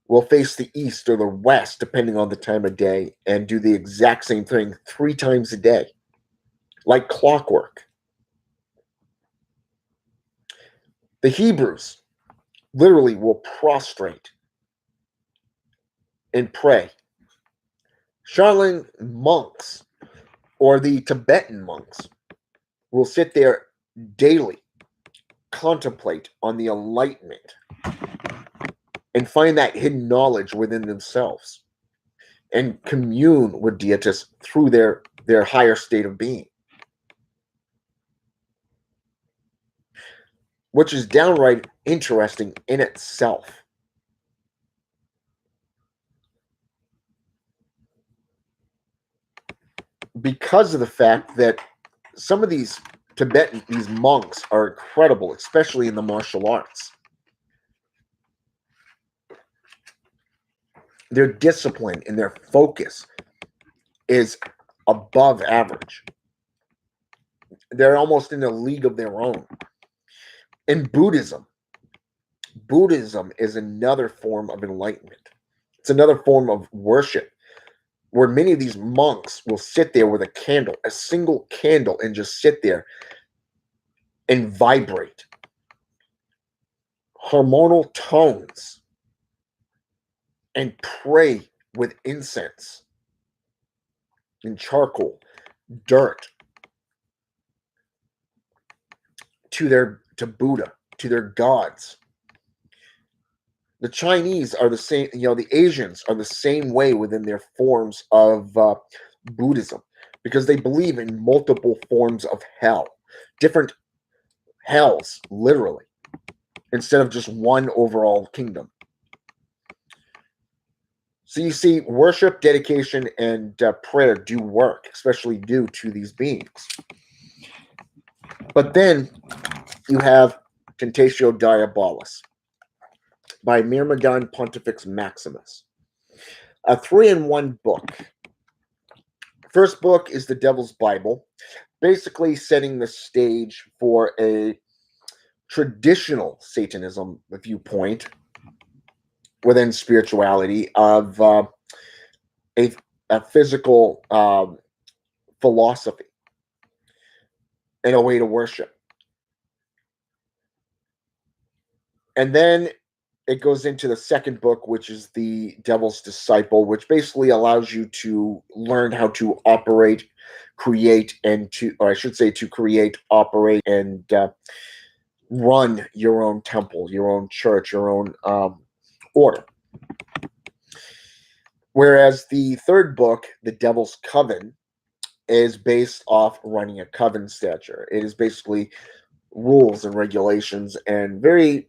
S1: will face the east or the west, depending on the time of day, and do the exact same thing 3 times a day, like clockwork. The Hebrews literally will prostrate and pray. Shaolin monks or the Tibetan monks will sit there daily, contemplate on the enlightenment, and find that hidden knowledge within themselves and commune with Deitus through their higher state of being, which is downright interesting in itself. Because of the fact that some of these these monks are incredible, especially in the martial arts. Their discipline and their focus is above average. They're almost in a league of their own. In Buddhism is another form of enlightenment. It's another form of worship where many of these monks will sit there with a candle, a single candle, and just sit there and vibrate hormonal tones and pray with incense and charcoal, dirt to Buddha, to their gods. The Chinese are the same, the Asians are the same way within their forms of Buddhism, because they believe in multiple forms of hell, different hells, literally, instead of just one overall kingdom. So you see, worship, dedication, and prayer do work, especially due to these beings. But then you have Tentatio Diabolus, by Myrmidon Pontifex Maximus. A 3-in-1 book. First book is the Devil's Bible, basically setting the stage for a traditional Satanism viewpoint within spirituality of a physical philosophy and a way to worship. And then it goes into the second book, which is the Devil's Disciple, which basically allows you to learn how to operate, create, and or I should say to create, operate, and run your own temple, your own church, your own order. Whereas the third book, The Devil's Coven, is based off running a coven stature. It is basically rules and regulations and very,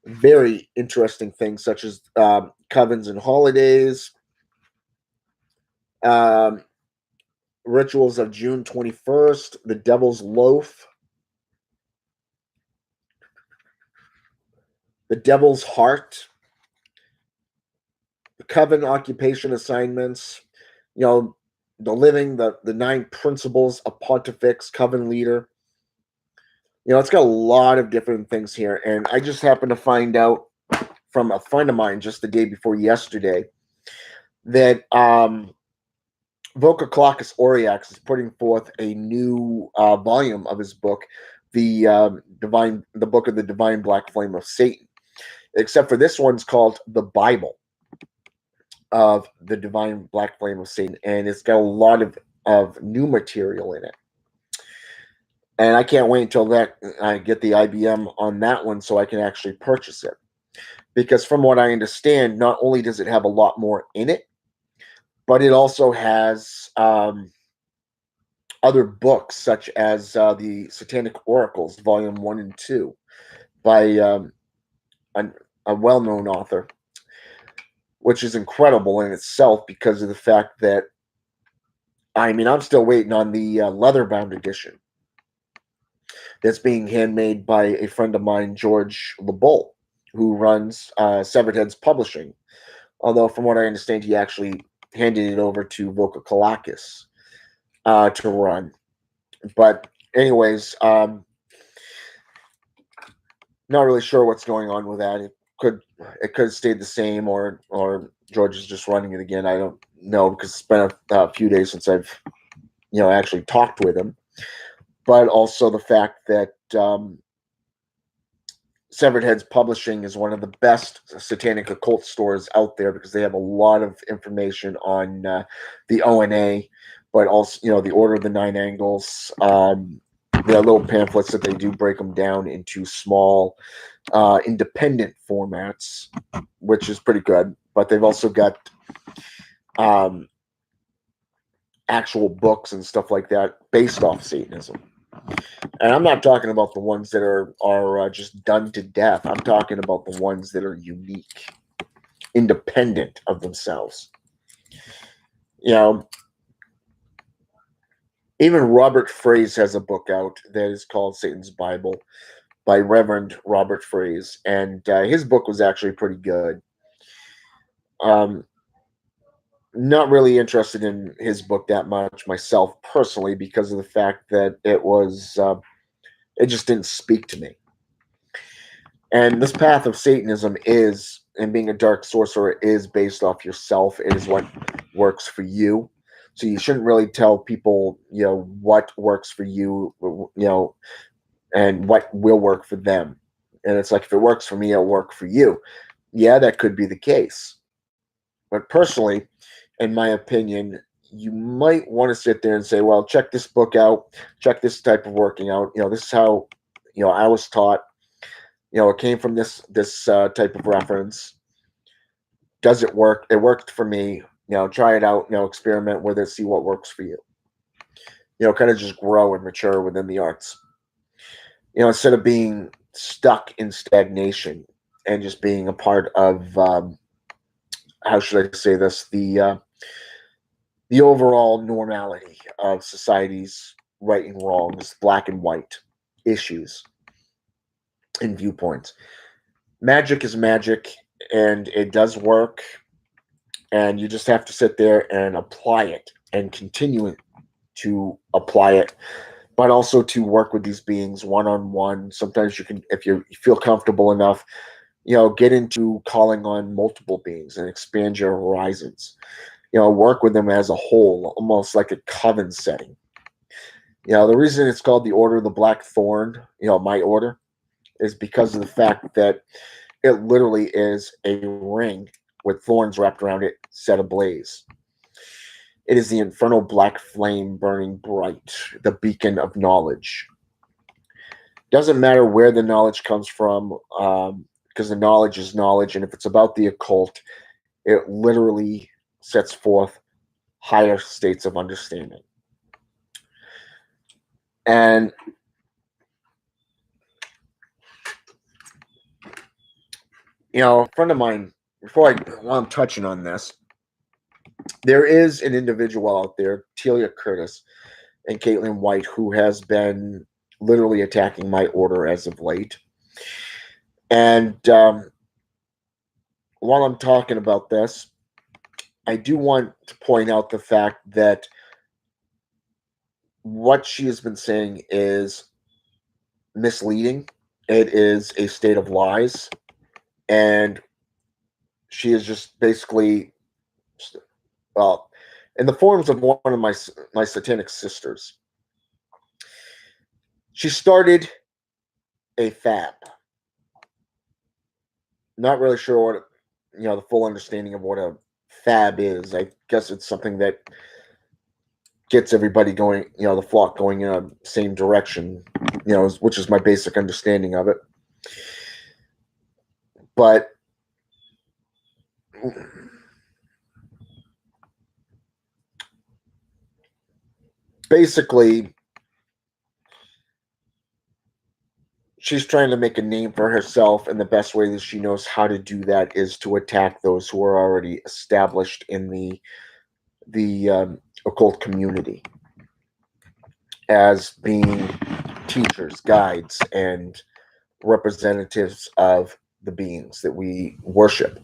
S1: very interesting things such as covens and holidays, rituals of June 21st, the Devil's Loaf, the Devil's Heart, the coven occupation assignments, the 9 principles of Pontifex Coven Leader. It's got a lot of different things here. And I just happened to find out from a friend of mine just the day before yesterday that Voca Claucus Aureax is putting forth a new volume of his book, the Book of the Divine Black Flame of Satan. Except for this one's called The Bible of the Divine Black Flame of Satan, and it's got a lot of new material in it. And I can't wait until I get the IBM on that one so I can actually purchase it. Because from what I understand, not only does it have a lot more in it, but it also has other books such as the Satanic Oracles, Volume 1 and 2, by a well-known author, which is incredible in itself because of the fact that, I'm still waiting on the leather-bound edition that's being handmade by a friend of mine, George LeBolt, who runs Severed Heads Publishing. Although, from what I understand, he actually handed it over to Voca Claucus to run. But anyways, not really sure what's going on with that. It could have stayed the same, or George is just running it again. I don't know, because it's been a few days since I've actually talked with him. But also the fact that Severed Heads Publishing is one of the best satanic occult stores out there because they have a lot of information on the ONA, but also the Order of the Nine Angles. There are little pamphlets that they do break them down into small independent formats, which is pretty good. But they've also got actual books and stuff like that based off Satanism. And I'm not talking about the ones that are just done to death. I'm talking about the ones that are unique, independent of themselves. Even Robert Fries has a book out that is called Satan's Bible by Reverend Robert Fries, and his book was actually pretty good. Not really interested in his book that much myself personally because of the fact that it just didn't speak to me. And this path of Satanism and being a dark sorcerer is based off yourself. It is what works for you. So you shouldn't really tell people, what works for you, and what will work for them. And it's like, if it works for me, it'll work for you. Yeah, that could be the case. But personally, in my opinion, you might want to sit there and say, well, check this book out, check this type of working out. This is how, I was taught. It came from this type of reference. Does it work? It worked for me. Try it out. Experiment with it. See what works for you. Kind of just grow and mature within the arts. Instead of being stuck in stagnation and just being a part of, how should I say this? The overall normality of society's right and wrongs, black and white issues and viewpoints. Magic is magic, and it does work, and you just have to sit there and apply it and continue to apply it, but also to work with these beings one on one. Sometimes you can, if you feel comfortable enough, get into calling on multiple beings and expand your horizons. Work with them as a whole, almost like a coven setting. The reason it's called the Order of the Black Thorn, my order, is because of the fact that it literally is a ring with thorns wrapped around it, set ablaze. It is the infernal black flame burning bright, the beacon of knowledge. Doesn't matter where the knowledge comes from, because the knowledge is knowledge, and if it's about the occult, it literally sets forth higher states of understanding. And a friend of mine, while I'm touching on this, there is an individual out there, Telia Curtis and Caitlin White, who has been literally attacking my order as of late. And while I'm talking about this, I do want to point out the fact that what she has been saying is misleading. It is a state of lies. And she is just basically, well, in the forms of one of my satanic sisters. She started a fab. Not really sure what the full understanding of what a fab is. I guess it's something that gets everybody going, the flock going in a same direction, which is my basic understanding of it. But basically, she's trying to make a name for herself, and the best way that she knows how to do that is to attack those who are already established in the occult community as being teachers, guides, and representatives of the beings that we worship,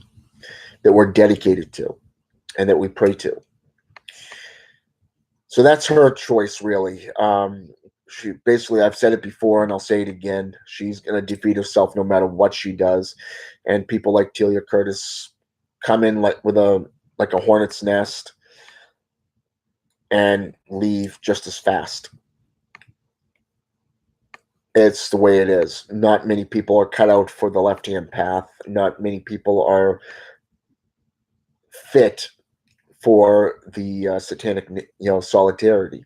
S1: that we're dedicated to, and that we pray to. So that's her choice, really. She basically, I've said it before and I'll say it again, she's going to defeat herself no matter what she does. And people like Telia Curtis come in with a hornet's nest and leave just as fast. It's the way it is. Not many people are cut out for the left-hand path. Not many people are fit for the satanic, solidarity.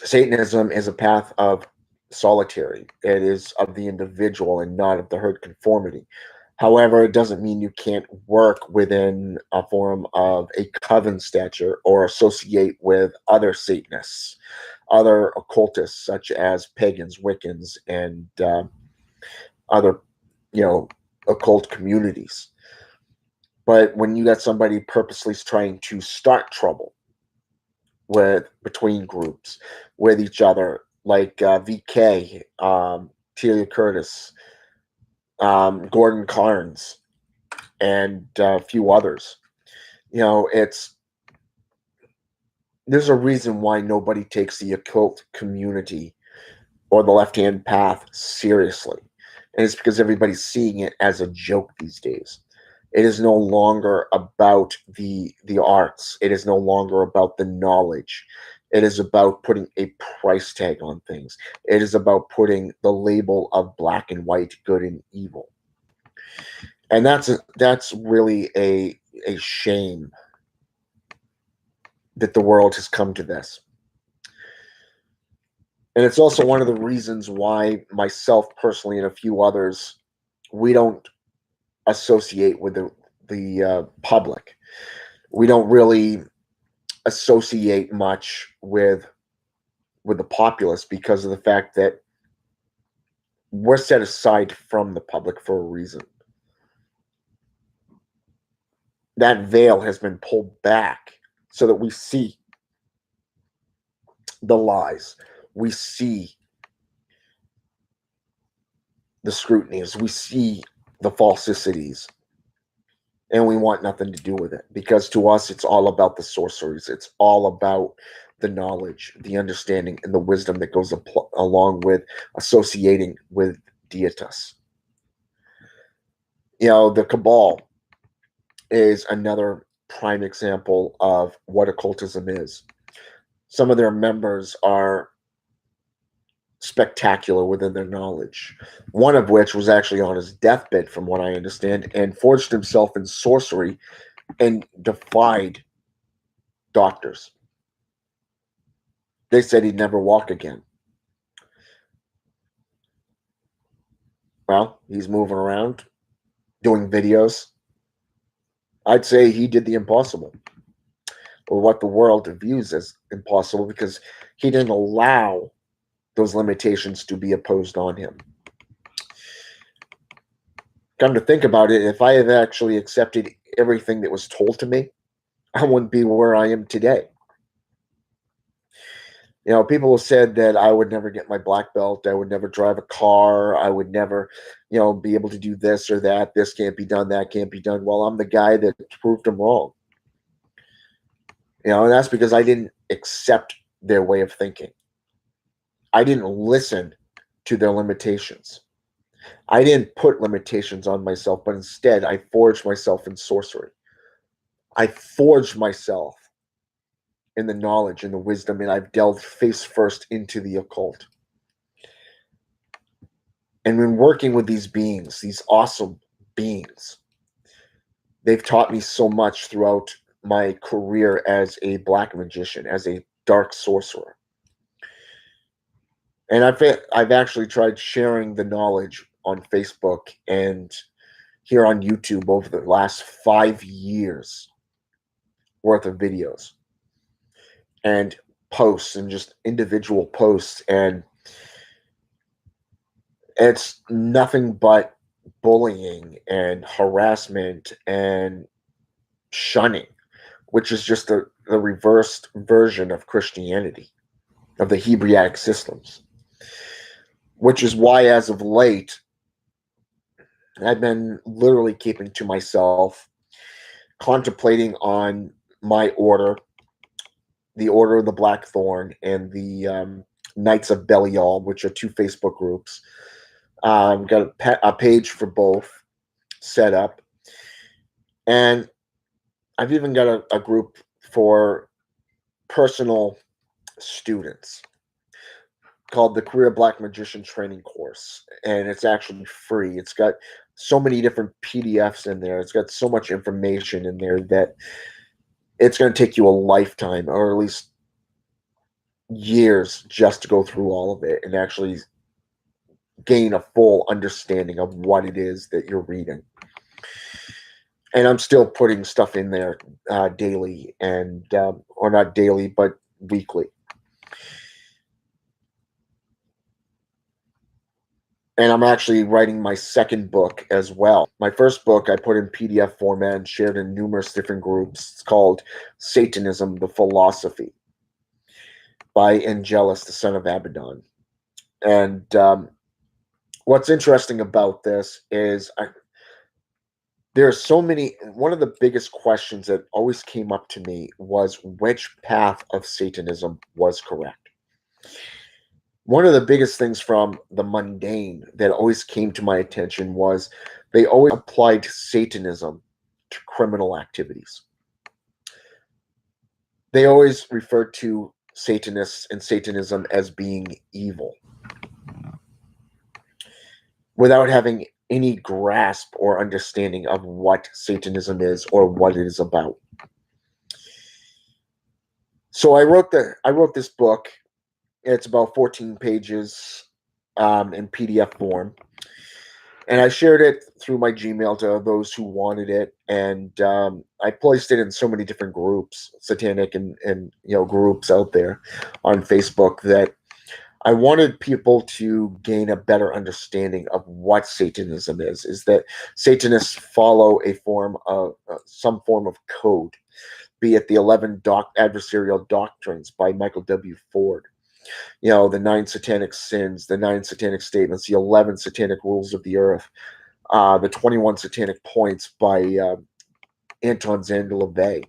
S1: Satanism is a path of solitary. It is of the individual and not of the herd conformity. However, it doesn't mean you can't work within a form of a coven stature or associate with other Satanists, other occultists, such as pagans, Wiccans, and other, occult communities. But when you got somebody purposely trying to start trouble between groups, with each other, like VK, Telia Curtis, Gordon Carnes, and a few others, there's a reason why nobody takes the occult community or the left-hand path seriously. And it's because everybody's seeing it as a joke these days. It is no longer about the arts. It is no longer about the knowledge. It is about putting a price tag on things. It is about putting the label of black and white, good and evil. And that's really a shame that the world has come to this. And it's also one of the reasons why myself personally and a few others, we don't associate with the public. We don't really associate much with the populace because of the fact that we're set aside from the public for a reason. That veil has been pulled back so that we see the lies. We see the scrutinies, we see the falsicities, and we want nothing to do with it, because to us it's all about the sorceries. It's all about the knowledge, the understanding, and the wisdom that goes along with associating with Deitus. The Cabal is another prime example of what occultism is. Some of their members are spectacular within their knowledge, one of which was actually on his deathbed, from what I understand, and forged himself in sorcery and defied doctors. They said he'd never walk again. Well, he's moving around, doing videos. I'd say he did the impossible, or what the world views as impossible, because he didn't allow those limitations to be imposed on him. Come to think about it, if I had actually accepted everything that was told to me, I wouldn't be where I am today. People have said that I would never get my black belt, I would never drive a car, I would never, be able to do this or that, this can't be done, that can't be done. Well, I'm the guy that proved them wrong. And that's because I didn't accept their way of thinking. I didn't listen to their limitations. I didn't put limitations on myself, but instead I forged myself in sorcery. I forged myself in the knowledge and the wisdom, and I've delved face first into the occult. And when working with these beings, these awesome beings, they've taught me so much throughout my career as a black magician, as a dark sorcerer. And I've actually tried sharing the knowledge on Facebook and here on YouTube over the last 5 years worth of videos and posts, and just individual posts, and it's nothing but bullying and harassment and shunning, which is just the reversed version of Christianity, of the Hebraic systems, which is why, as of late, I've been literally keeping to myself, contemplating on my order, the Order of the Blackthorn, and the Knights of Belial, which are 2 Facebook groups. Got a page for both set up, and I've even got a group for personal students called the Career Black Magician Training Course, and it's actually free. It's got so many different PDFs in there. It's got so much information in there that it's going to take you a lifetime, or at least years, just to go through all of it and actually gain a full understanding of what it is that you're reading. And I'm still putting stuff in there daily, and or not daily, but weekly. And I'm actually writing my second book as well. My first book I put in PDF format and shared in numerous different groups. It's called Satanism, the Philosophy, by Angelus, the son of Abaddon. And what's interesting about this is there are so many. One of the biggest questions that always came up to me was which path of Satanism was correct. One of the biggest things from the mundane that always came to my attention was they always applied Satanism to criminal activities. They always referred to Satanists and Satanism as being evil, without having any grasp or understanding of what Satanism is or what it is about. So I wrote this book. It's about 14 pages in PDF form, and I shared it through my Gmail to those who wanted it. And I placed it in so many different groups, satanic and groups out there on Facebook, that I wanted people to gain a better understanding of what Satanism is. Is that Satanists follow a form of some form of code, be it the 11 adversarial doctrines by Michael W. Ford, The 9 satanic sins, the 9 satanic statements, the 11 satanic rules of the earth, the 21 satanic points by Anton Zandalabay,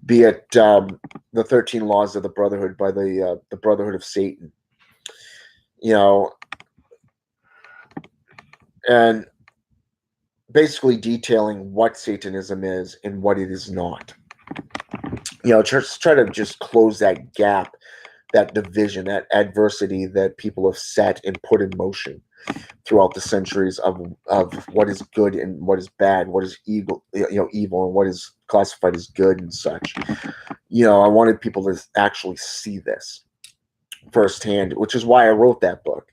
S1: be it the 13 laws of the Brotherhood by the Brotherhood of Satan, you know, and basically detailing what Satanism is and what it is not. Try to just close that gap, that division, that adversity that people have set and put in motion throughout the centuries of what is good and what is bad, what is evil and what is classified as good and such. I wanted people to actually see this firsthand, which is why I wrote that book.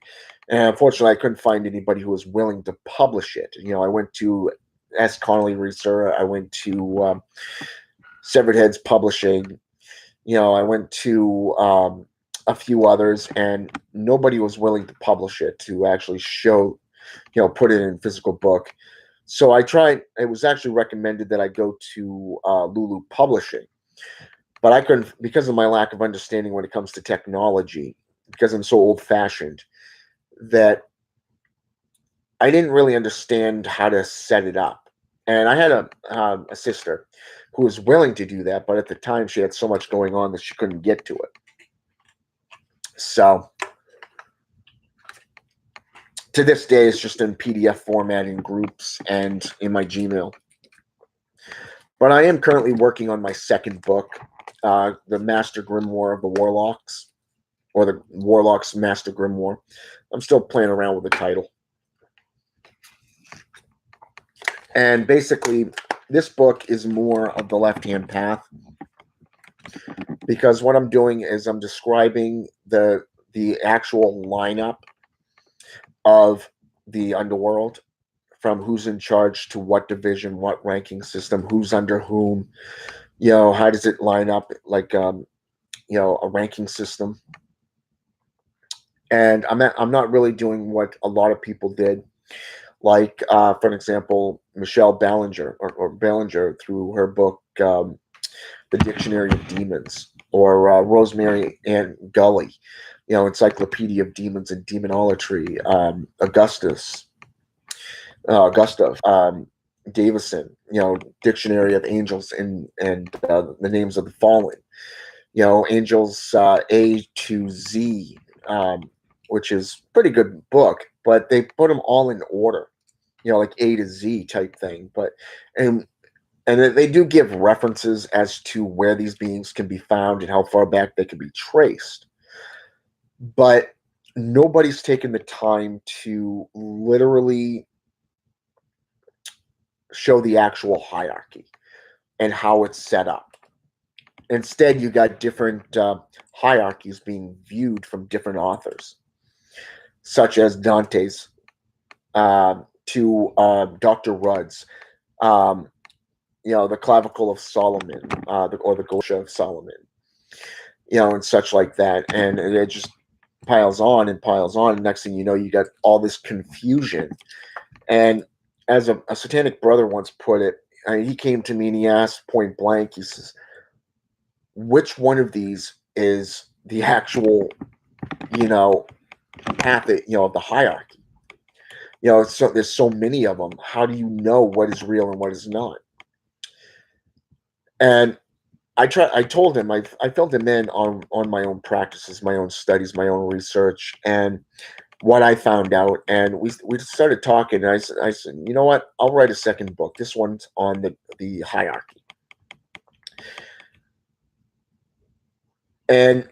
S1: And unfortunately, I couldn't find anybody who was willing to publish it. I went to S. Connolly Research. I went to Severed Heads Publishing. I went to a few others, and nobody was willing to publish it, to actually show, put it in physical book. So I tried. It was actually recommended that I go to Lulu Publishing, but I couldn't, because of my lack of understanding when it comes to technology, because I'm so old-fashioned, that I didn't really understand how to set it up. And I had a sister who was willing to do that, but at the time she had so much going on that she couldn't get to it. So to this day, it's just in PDF format in groups and in my Gmail. But I am currently working on my second book, The Master Grimoire of the Warlocks, or The Warlocks Master Grimoire. I'm still playing around with the title. And basically, this book is more of the left-hand path, because what I'm doing is I'm describing the actual lineup of the underworld, from who's in charge to what division, what ranking system, who's under whom, how does it line up, like a ranking system. And I'm not really doing what a lot of people did, like for an example, Michelle Ballinger, or Ballinger, through her book The Dictionary of Demons, or Rosemary Ann Gully, Encyclopedia of Demons and Demonolatry, Gustav Davison, Dictionary of Angels and the Names of the Fallen, Angels A to Z, which is pretty good book, but they put them all in order, like A to Z type thing. And they do give references as to where these beings can be found and how far back they can be traced. But nobody's taken the time to literally show the actual hierarchy and how it's set up. Instead, you got different hierarchies being viewed from different authors, such as Dante's to Dr. Rudd's, the Clavicle of Solomon, or the Gosha of Solomon, and such like that. And it just piles on and piles on. Next thing you know, you got all this confusion. And as a satanic brother once put it, he came to me and he asked point blank, he says, which one of these is the actual, path, of the hierarchy? So there's so many of them. How do you know what is real and what is not? And I told him, I filled him in on my own practices, my own studies, my own research, and what I found out. And we started talking, and I said, you know what? I'll write a second book. This one's on the hierarchy. And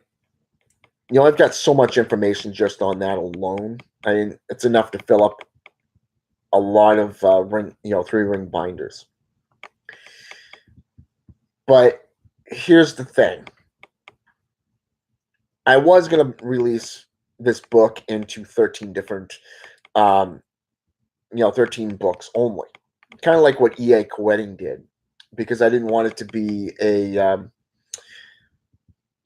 S1: I've got so much information just on that alone. I mean, it's enough to fill up a lot of 3-ring binders. But here's the thing. I was going to release this book into 13 different, 13 books only. Kind of like what E.A. Coetting did, because I didn't want it to be a,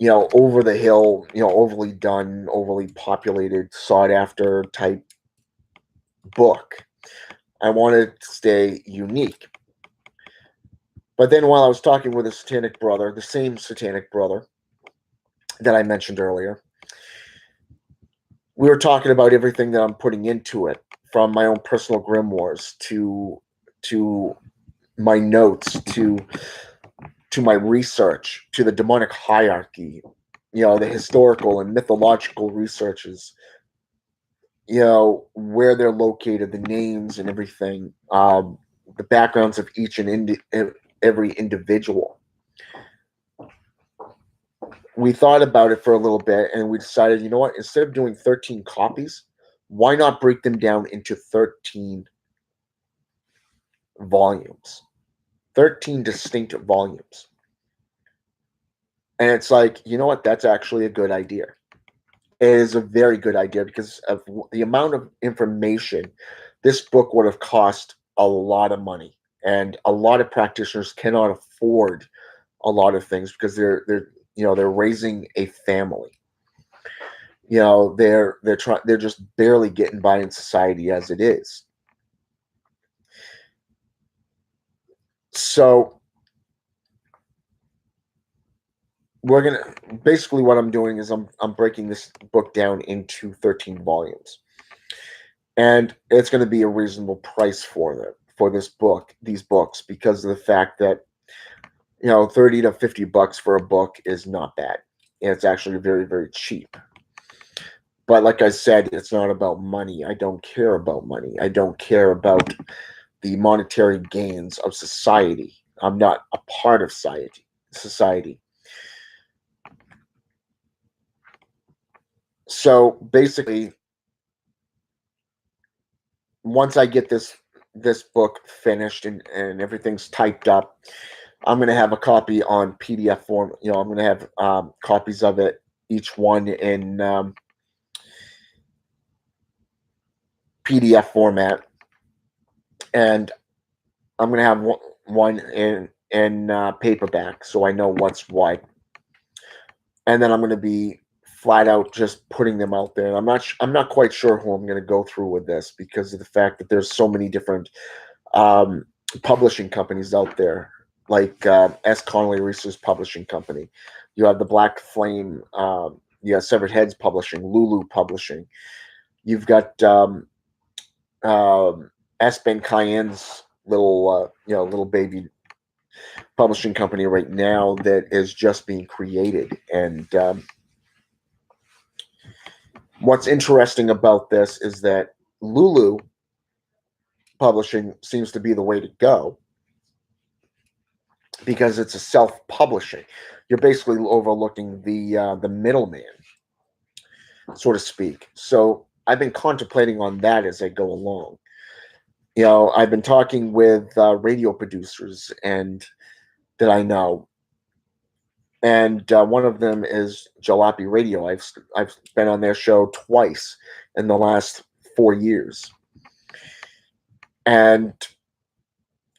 S1: over the hill, overly done, overly populated, sought after type book. I wanted to stay unique. But then while I was talking with a satanic brother, the same satanic brother that I mentioned earlier, we were talking about everything that I'm putting into it, from my own personal grimoires to my notes to my research to the demonic hierarchy, the historical and mythological researches, where they're located, the names and everything, the backgrounds of each and every individual. We thought about it for a little bit and we decided, you know what, instead of doing 13 copies, why not break them down into 13 volumes, 13 distinct volumes? And it's like, you know what, that's actually a good idea. It is a very good idea because of the amount of information. This book would have cost a lot of money, and a lot of practitioners cannot afford a lot of things because they're raising a family. They're just barely getting by in society as it is. So we're gonna basically, what I'm doing is I'm breaking this book down into 13 volumes, and it's going to be a reasonable price for these books, because of the fact that 30 to 50 bucks for a book is not bad, and it's actually very, very cheap. But like I said, it's not about money. I don't care about money. I don't care about the monetary gains of society. I'm not a part of society. So basically, once I get this book finished and everything's typed up, I'm going to have a copy on PDF form. I'm going to have copies of it, each one in PDF format, and I'm going to have one in paperback, so I know what's what. And then I'm going to be flat out just putting them out there. I'm not quite sure who I'm going to go through with this, because of the fact that there's so many different publishing companies out there, like S. Connolly Reese's publishing company. You have the Black Flame, you have Severed Heads Publishing, Lulu Publishing. You've got S. Ben Cayenne's little baby publishing company right now that is just being created. And what's interesting about this is that Lulu Publishing seems to be the way to go, because it's a self-publishing. You're basically overlooking the middleman, so to speak. So I've been contemplating on that as I go along. I've been talking with radio producers and that I know, and one of them is Jalopy Radio. I've been on their show twice in the last 4 years, and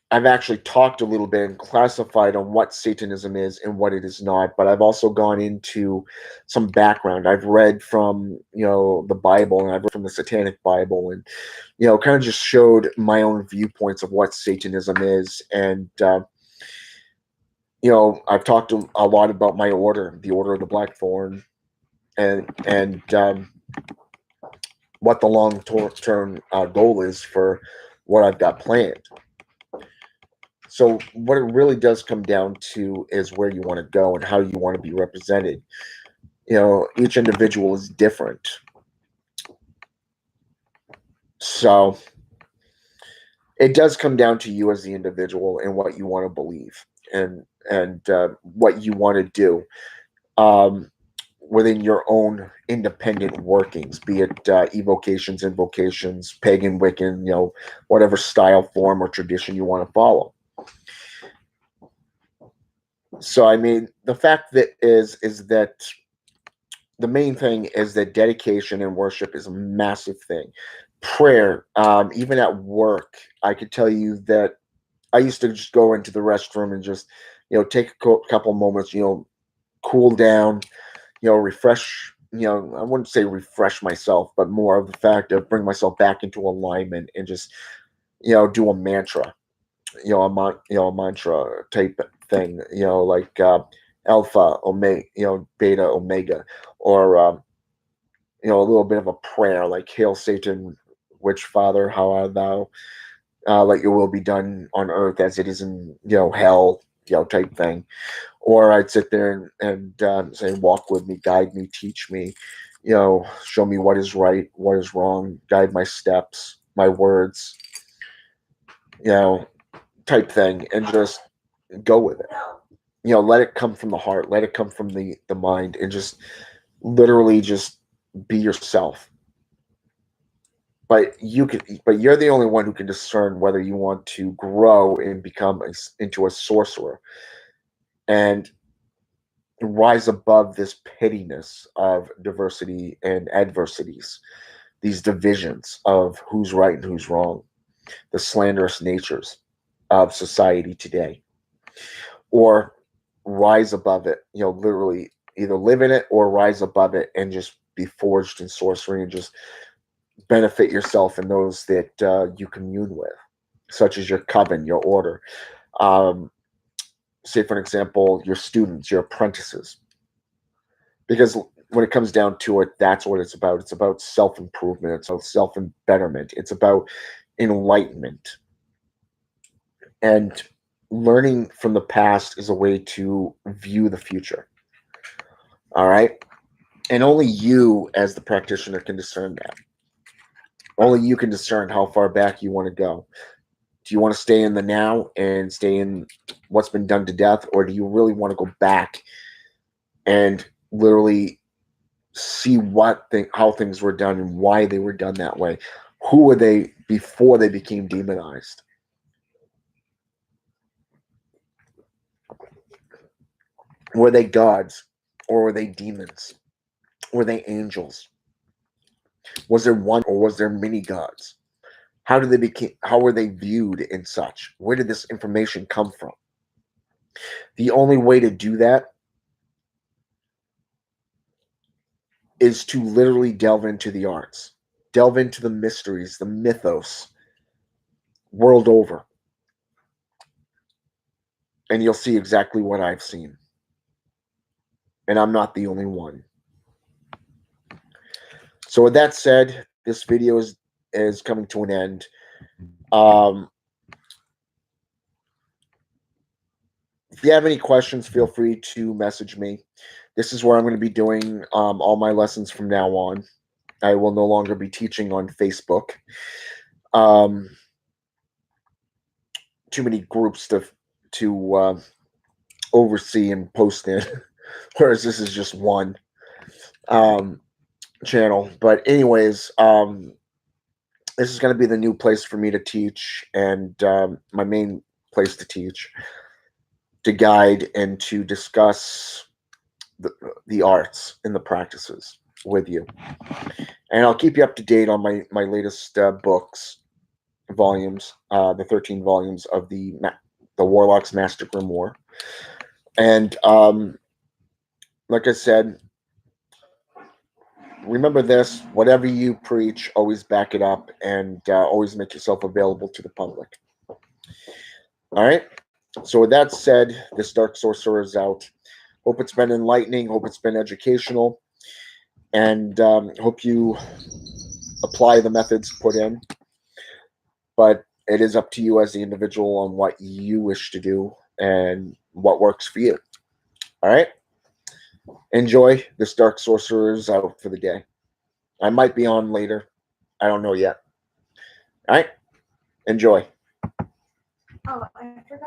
S1: I've actually talked a little bit and classified on what Satanism is and what it is not, but I've also gone into some background. I've read from, the Bible, and I've read from the Satanic Bible, and, kind of just showed my own viewpoints of what Satanism is. And, I've talked a lot about my order, the Order of the Blackthorn, and what the long-term goal is for what I've got planned. So what it really does come down to is where you want to go and how you want to be represented. Each individual is different. So it does come down to you as the individual and what you want to believe, and what you want to do within your own independent workings, be it evocations, invocations, pagan, Wiccan, whatever style, form, or tradition you want to follow. So, I mean, the fact that is that the main thing is that dedication and worship is a massive thing. Prayer, even at work, I could tell you that I used to just go into the restroom and just, take a couple moments, cool down, refresh, I wouldn't say refresh myself, but more of the fact of bring myself back into alignment and just, do a mantra, a mantra type thing, like alpha, omega, beta, omega, or a little bit of a prayer, like "Hail Satan, witch father, how art thou? Let your will be done on earth as it is in hell," type thing. Or I'd sit there and say, "Walk with me, guide me, teach me, show me what is right, what is wrong, guide my steps, my words, you know, type thing," and just go with it. Let it come from the heart, let it come from the mind, and just literally just be yourself. But you're the only one who can discern whether you want to grow and become into a sorcerer and rise above this pettiness of diversity and adversities, these divisions of who's right and who's wrong, the slanderous natures of society today, or rise above it, literally either live in it or rise above it and just be forged in sorcery and just benefit yourself and those that you commune with, such as your coven, your order. Um, Say, for an example, your students, your apprentices. Because when it comes down to it, that's what it's about. It's about self improvement, it's about self betterment, it's about enlightenment. And learning from the past is a way to view the future. All right. And only you, as the practitioner, can discern that. Only you can discern how far back you want to go. Do you want to stay in the now and stay in what's been done to death, or do you really want to go back and literally see how things were done and why they were done that way? Who were they before they became demonized? Were they gods or were they demons? Were they angels? Was there one or was there many gods? How were they viewed and such? Where did this information come from? The only way to do that is to literally delve into the arts, delve into the mysteries, the mythos, world over. And you'll see exactly what I've seen. And I'm not the only one. So with that said, this video is coming to an end. If you have any questions, feel free to message me. This is where I'm going to be doing all my lessons from now on. I will no longer be teaching on Facebook. Too many groups to oversee and post in, whereas this is just one channel. But anyways, this is going to be the new place for me to teach, and my main place to teach, to guide, and to discuss the arts and the practices with you. And I'll keep you up to date on my latest books, volumes, the 13 volumes of the Warlock's Master Grimoire. And like I said, remember this: whatever you preach, always back it up, and always make yourself available to the public. All right? So with that said, this Dark Sorcerer is out. Hope it's been enlightening. Hope it's been educational. And hope you apply the methods put in. But it is up to you as the individual on what you wish to do and what works for you. All right? Enjoy. This Dark Sorcerer is out for the day. I might be on later. I don't know yet. All right? Enjoy. Oh, I forgot.